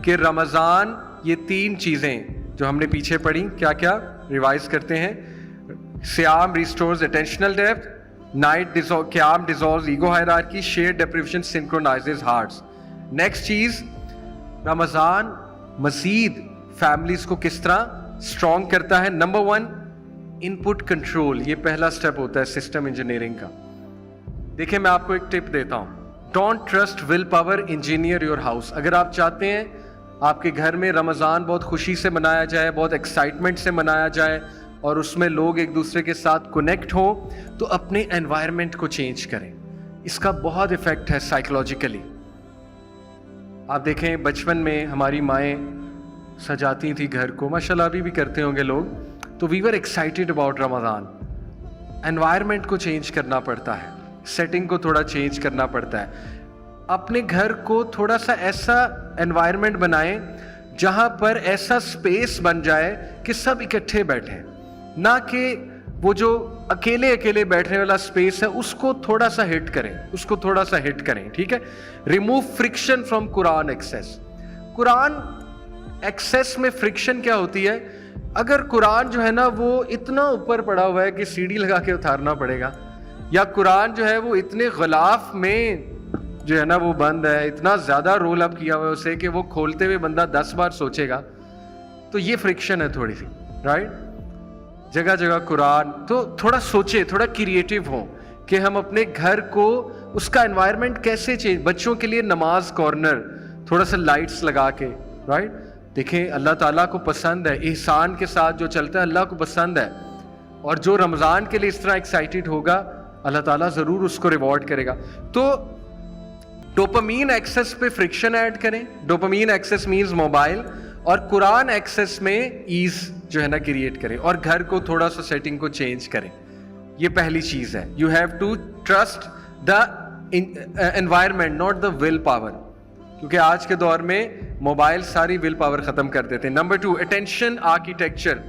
कि रमजान ये 3 चीजें जो हमने पीछे पढ़ी, क्या क्या रिवाइज करते हैं। सियाम रिस्टोर्स अटेंशनल डेप्थ, नाइट क्याम dissolves ego hierarchy, share deprivation synchronizes hearts. Next चीज, रमजान मजीद फैमिलीज को किस तरह स्ट्रॉन्ग करता है। नंबर 1, इनपुट कंट्रोल, ये पहला स्टेप होता है सिस्टम इंजीनियरिंग का। देखिए मैं आपको एक टिप देता हूं, don't trust will power, engineer your house. अगर आप चाहते हैं आपके घर में रमजान बहुत खुशी से मनाया जाए, बहुत एक्साइटमेंट से मनाया जाए और उसमें लोग एक दूसरे के साथ कनेक्ट हो, तो अपने एनवायरनमेंट को चेंज करें। इसका बहुत इफेक्ट है साइकोलॉजिकली। आप देखें बचपन में हमारी माएँ सजाती थी घर को, माशाल्लाह अभी भी करते होंगे लोग, तो we were excited about Ramzan. Environment को चेंज करना पड़ता है, सेटिंग को थोड़ा चेंज करना पड़ता है। अपने घर को थोड़ा सा ऐसा एनवायरनमेंट बनाएं जहां पर ऐसा स्पेस बन जाए कि सब इकट्ठे बैठें, ना कि वो जो अकेले अकेले बैठने वाला स्पेस है उसको थोड़ा सा हिट करें, उसको थोड़ा सा हिट करें, ठीक है। Remove friction from Quran access. Quran access में फ्रिक्शन क्या होती है, अगर कुरान जो है ना वो इतना ऊपर पड़ा हुआ है कि सीढ़ी लगा के उतारना पड़ेगा, या कुरान जो है वो इतने गलाफ में जो है ना वो बंद है, इतना ज्यादा रोल अप किया हुआ है उसे कि वो खोलते हुए बंदा 10 बार सोचेगा, तो ये फ्रिक्शन है थोड़ी सी, राइट। जगह जगह कुरान, तो थोड़ा सोचे, थोड़ा क्रिएटिव हो कि हम अपने घर को, उसका एनवायरनमेंट कैसे चेंज। बच्चों के लिए नमाज कॉर्नर, थोड़ा सा लाइट्स लगा के, राइट। देखें अल्लाह ताला को पसंद है, एहसान के साथ जो चलता है अल्लाह को पसंद है, और जो रमज़ान के लिए इस तरह एक्साइटेड होगा अल्लाह ताला ज़रूर उसको रिवॉर्ड करेगा। तो डोपामीन एक्सेस पे फ्रिक्शन ऐड करें। डोपामीन एक्सेस मीन्स मोबाइल, और कुरान एक्सेस में ईज जो है ना क्रिएट करें, और घर को थोड़ा सा सेटिंग को चेंज करें। ये पहली चीज़ है। You have to trust the environment, not the willpower, क्योंकि आज के दौर में मोबाइल सारी विल पावर खत्म कर देते हैं। Number 2, attention architecture.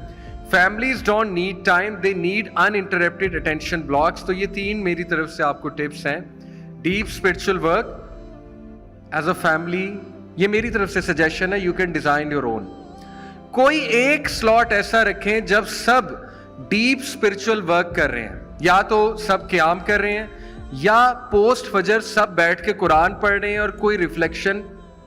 Families don't need time, they need uninterrupted attention blocks. तो ये 3 मेरी तरफ से आपको टिप्स हैं। Deep spiritual work as a family, ये मेरी तरफ से सजेशन है, you can design your own. कोई एक स्लॉट ऐसा रखें जब सब डीप स्पिरिचुअल वर्क कर रहे हैं, या तो सब क़याम कर रहे हैं या पोस्ट फजर सब बैठ के कुरान पढ़ रहे हैं, और कोई रिफ्लेक्शन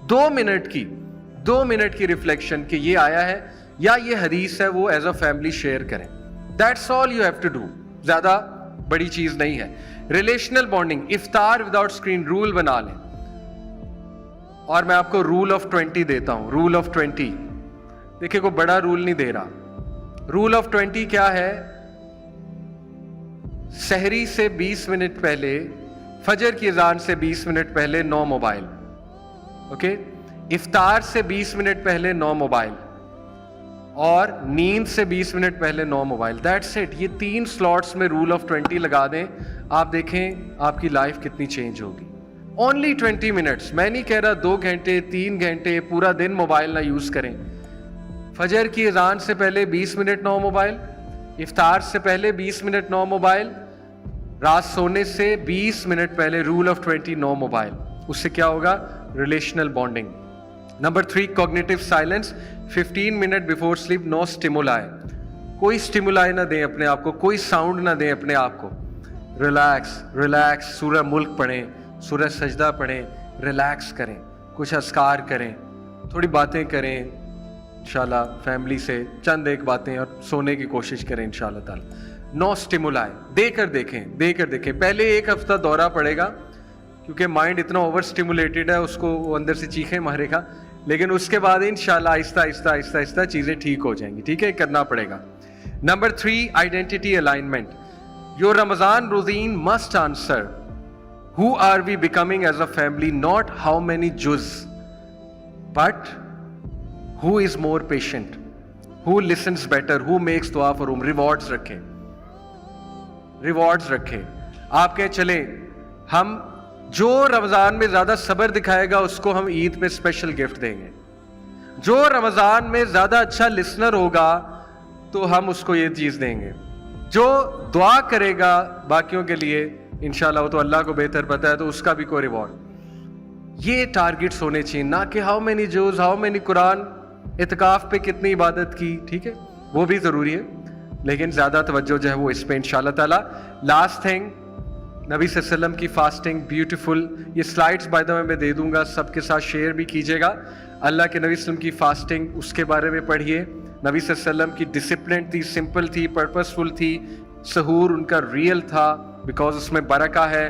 2 मिनट की रिफ्लेक्शन कि ये आया है या ये हदीस है, वो एज अ फैमिली शेयर करें। That's all you have to do, ज्यादा बड़ी चीज नहीं है। रिलेशनल बॉन्डिंग, इफ्तार विदाउट स्क्रीन, रूल बना लें। और मैं आपको रूल ऑफ 20 देता हूं। रूल ऑफ 20, देखिए कोई बड़ा रूल नहीं दे रहा। रूल ऑफ 20 क्या है, सहरी से 20 मिनट पहले, फजर की अजान से 20 मिनट पहले नो मोबाइल, ओके। इफ्तार से 20 मिनट पहले नो मोबाइल, और नींद से 20 मिनट पहले नो मोबाइल। That's it. ये 3 स्लॉट्स में रूल ऑफ 20 लगा दें, आप देखें आपकी लाइफ कितनी चेंज होगी। ओनली 20 मिनट्स, मैं नहीं कह रहा 2 घंटे 3 घंटे, पूरा दिन मोबाइल ना यूज करें। फजर की अजान से पहले 20 मिनट नो मोबाइल, इफ्तार से पहले 20 मिनट नो मोबाइल, रात सोने से 20 मिनट पहले रूल ऑफ 20 नो मोबाइल। उससे क्या होगा, relational bonding. Number 3, cognitive silence. 15 minute before sleep no stimuli, कोई स्टिमुलाई ना दें अपने आप को, कोई साउंड ना दें अपने आप को। रिलैक्स रिलैक्स, सूरह मुल्क पढ़ें, सूरह सजदा पढ़ें, रिलैक्स करें, कुछ अस्कार करें, थोड़ी बातें करें इंशाल्लाह फैमिली से, चंद एक बातें, और सोने की कोशिश करें इंशाल्लाह ताला। नो स्टिमुलाई, देकर देखें। पहले 1 हफ्ता दौरा पड़ेगा क्योंकि माइंड इतना ओवर स्टिमुलेटेड है, उसको वो अंदर से चीखें मारेगा, लेकिन उसके बाद इंशाल्लाह आहिस्ता चीजें ठीक हो जाएंगी, ठीक है, करना पड़ेगा। Number 3, identity alignment. Your Ramzan routine must answer Who are we becoming as a family? Not how many juz, but who is more patient, who listens better, who makes dua for whom. Rewards रखें, rewards रखें. आप कहें चले हम जो रमज़ान में ज़्यादा सब्र दिखाएगा उसको हम ईद पे स्पेशल गिफ्ट देंगे. जो रमज़ान में ज़्यादा अच्छा लिसनर होगा तो हम उसको ये चीज़ देंगे. जो दुआ करेगा बाकियों के लिए इंशाल्लाह वो तो अल्लाह को बेहतर पता है, तो उसका भी कोई रिवॉर्ड. ये टारगेट्स होने चाहिए, ना कि हाउ मेनी जूज, हाउ मेनी कुरान, इत्काफ पे कितनी इबादत की. ठीक है, वो भी ज़रूरी है, लेकिन ज़्यादा तवज्जो जो है वो इस पे इंशाल्लाह ताला. लास्ट थिंग, नबी सल्लल्लाहु अलैहि वसल्लम की फास्टिंग ब्यूटीफुल. ये स्लाइड्स बाय द वे मैं दे दूंगा, सबके साथ शेयर भी कीजिएगा. अल्लाह के नबी सल्लल्लाहु अलैहि वसल्लम की फास्टिंग, उसके बारे में पढ़िए. नबी सल्लल्लाहु अलैहि वसल्लम की डिसिप्लिन थी, सिंपल थी, पर्पसफुल थी. सहूर उनका रियल था बिकॉज उसमें बरका है.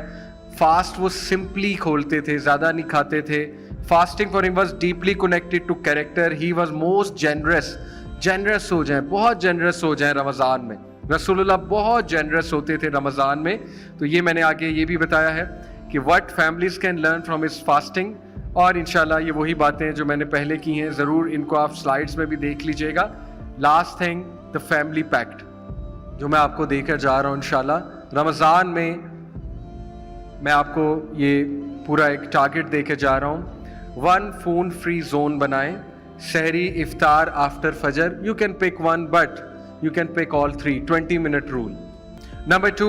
फास्ट वो सिंपली खोलते थे, ज़्यादा नहीं खाते थे. Fasting for him was deeply connected to character. He was most generous. Generous हो जाएं, बहुत जेनरस हो जाएं रमज़ान में. रसूलुल्लाह बहुत जेनरस होते थे रमज़ान में. तो ये मैंने आगे ये भी बताया है कि what families can learn from his fasting. और इंशाल्लाह ये वही बातें जो मैंने पहले की हैं, ज़रूर इनको आप स्लाइड्स में भी देख लीजिएगा. Last thing, the family pact जो मैं आपको देकर जा रहा हूँ इंशाल्लाह. रमज़ान में मैं आपको ये पूरा एक टारगेट देकर जा रहा हूँ. 1 फोन फ्री जोन बनाएं. सहरी, इफ्तार, आफ्टर फजर. You can pick one but you can pick all 3. 20-minute rule. Number 2,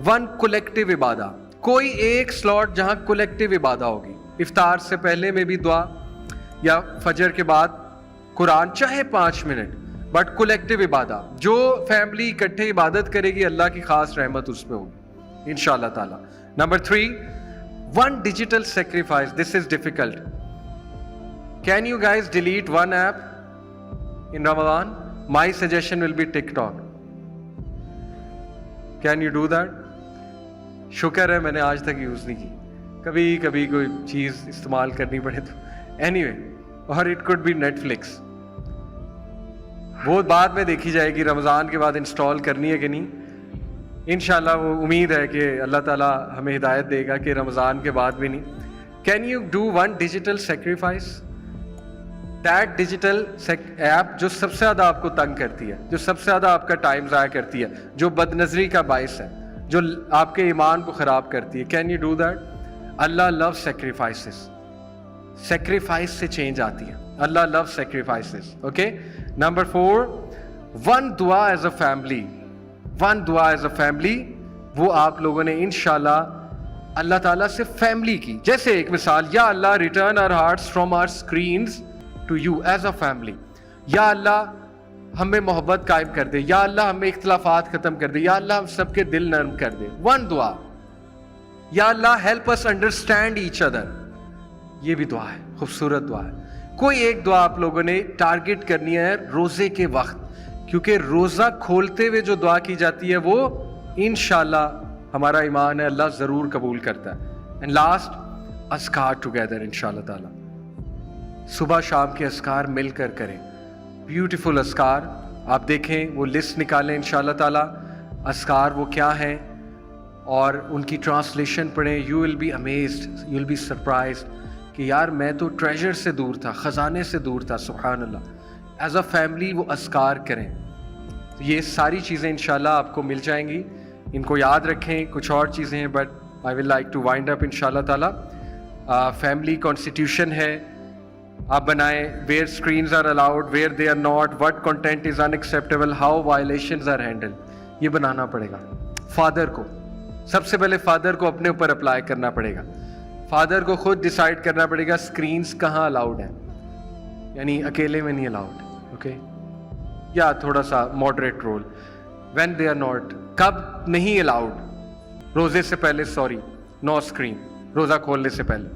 1 collective इबादा. कोई एक स्लॉट जहां कोलेक्टिव इबादा होगी. इफ्तार से पहले में भी दुआ, या फजर के बाद कुरान, चाहे 5 मिनट, बट कोलेक्टिव इबादा. जो फैमिली इकट्ठे इबादत करेगी अल्लाह की खास रहमत उस पर होगी इंशाल्लाह ताला. Number 3, 1 digital sacrifice. This is difficult. Can you guys delete 1 app in Ramadan? My suggestion will be TikTok. Can you do that? शुक्र है मैंने आज तक यूज़ नहीं की. कभी कभी कोई चीज़ इस्तेमाल करनी पड़े तो. Anyway, और it could be Netflix. वो बाद में देखी जाएगी, रमज़ान के बाद इंस्टॉल करनी है कि नहीं. इंशाल्लाह वो उम्मीद है कि अल्लाह ताला हमें हिदायत देगा कि रमज़ान के बाद भी नहीं. Can you do 1 digital sacrifice? That digital app जो सबसे ज़्यादा आपको तंग करती है, जो सबसे ज़्यादा आपका टाइम ज़ाया करती है, जो बदनज़री का बायस है, जो आपके ईमान को ख़राब करती है. Can you do that? Allah love sacrifices. Sacrifice से चेंज आती है. अल्लाह लव सेक्रीफाइसेस. ओके. नंबर 4, 1 दुआ एज अ फैमिली. 1 दुआ एज अ फैमिली. वो आप लोगों ने इंशाल्लाह अल्लाह ताला से फैमिली की. जैसे एक मिसाल, या Allah return our hearts from our screens to you as a family. या अल्लाह हमें मोहब्बत कायम कर दे. या अल्लाह हमें इख्तिलाफात खत्म कर दे. या अल्लाह हम सबके दिल नरम कर दे. 1 दुआ. या Allah help us understand each other. ये भी दुआ है, खूबसूरत दुआ है. कोई एक दुआ आप लोगों ने टारगेट करनी है रोजे के वक्त, क्योंकि रोजा खोलते हुए जो दुआ की जाती है वो इंशाल्लाह हमारा ईमान है अल्लाह जरूर कबूल करता है. एंड लास्ट, अस्कार टुगेदर इंशाल्लाह ताला. सुबह शाम के अस्कार मिलकर करें. ब्यूटीफुल अस्कार आप देखें, वो लिस्ट निकालें इंशाल्लाह ताला. अस्कार वो क्या हैं और उनकी ट्रांसलेशन पढ़ें. You will be amazed, you will be surprised कि यार मैं तो ट्रेजर से दूर था, ख़जाने से दूर था. सुभान अल्लाह. एज अ फैमिली वो अस्कार करें. तो ये सारी चीज़ें इंशाल्लाह आपको मिल जाएंगी. इनको याद रखें. कुछ और चीज़ें हैं but I will like to wind up इंशाल्लाह ताला. फैमिली कॉन्स्टिट्यूशन है, आप बनाएं. Where screens are allowed, where they are not, what content is unacceptable, how violations are handle. ये बनाना पड़ेगा. फादर को, सबसे पहले फादर को अपने ऊपर अप्लाई करना पड़ेगा. फादर को खुद डिसाइड करना पड़ेगा स्क्रीन्स कहाँ अलाउड है, यानी अकेले में नहीं अलाउड. ओके. या थोड़ा सा moderate role. When they are not, कब नहीं अलाउड. रोजे से पहले, सॉरी, नो स्क्रीन. रोजा खोलने से पहले.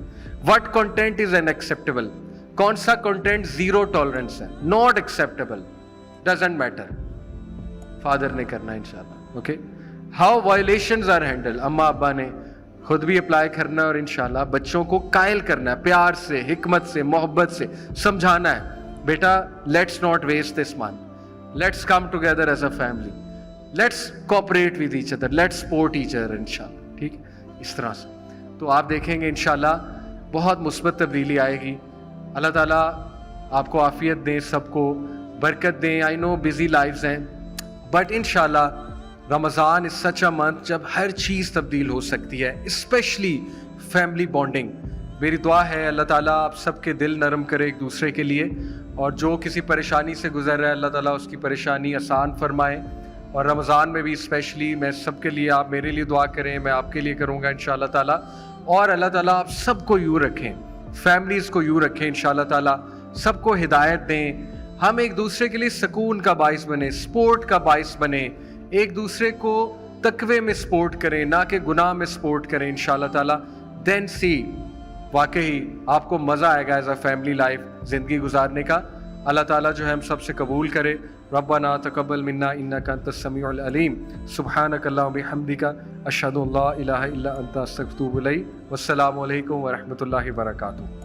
व्हाट कंटेंट इज अनएक्सेप्टेबल, कौन सा कंटेंट 0 टॉलरेंस है, not acceptable, doesn't matter. Father ने करना इंशाल्लाह. Okay. How violations are handle, अम्मा अब्बा ने खुद भी अप्लाई करना है और इंशाल्लाह बच्चों को कायल करना है. प्यार से, हिकमत से, मोहब्बत से समझाना है, बेटा let's not waste this month, let's come together as a family, let's cooperate with each other, let's support each other इंशाल्लाह. ठीक, इस तरह से. تو آپ دیکھیں گے انشاءاللہ بہت مثبت تبدیلی آئے گی. اللہ تعالیٰ آپ کو عافیت دیں, سب کو برکت دیں. آئی نو بزی لائفز ہیں, بٹ انشاءاللہ رمضان از سچ اے منتھ جب ہر چیز تبدیل ہو سکتی ہے, اسپیشلی فیملی بانڈنگ. میری دعا ہے اللہ تعالیٰ آپ سب کے دل نرم کرے ایک دوسرے کے لیے, اور جو کسی پریشانی سے گزر رہا ہے اللہ تعالیٰ اس کی پریشانی آسان فرمائے. اور رمضان میں بھی اسپیشلی میں سب کے لیے, آپ میرے لیے دعا کریں, میں آپ کے لیے کروں گا انشاءاللہ تعالیٰ. اور اللہ تعالیٰ آپ سب کو یوں رکھیں, فیملیز کو یوں رکھیں انشاءاللہ تعالیٰ, سب کو ہدایت دیں. ہم ایک دوسرے کے لیے سکون کا باعث بنیں, سپورٹ کا باعث بنیں, ایک دوسرے کو تقوی میں سپورٹ کریں نہ کہ گناہ میں سپورٹ کریں انشاءاللہ تعالیٰ. دین سی واقعی آپ کو مزہ آئے گا ایز اے فیملی لائف زندگی گزارنے کا. اللہ تعالیٰ جو ہے ہم سب سے قبول کرے. ربنا تقبل منا انک انت السمیع العلیم. سبحانک اللہم بحمدک اشہد ان لا الہ الا انت استغفرک و اتوب الیک. والسلام علیکم ورحمۃ اللہ وبرکاتہ.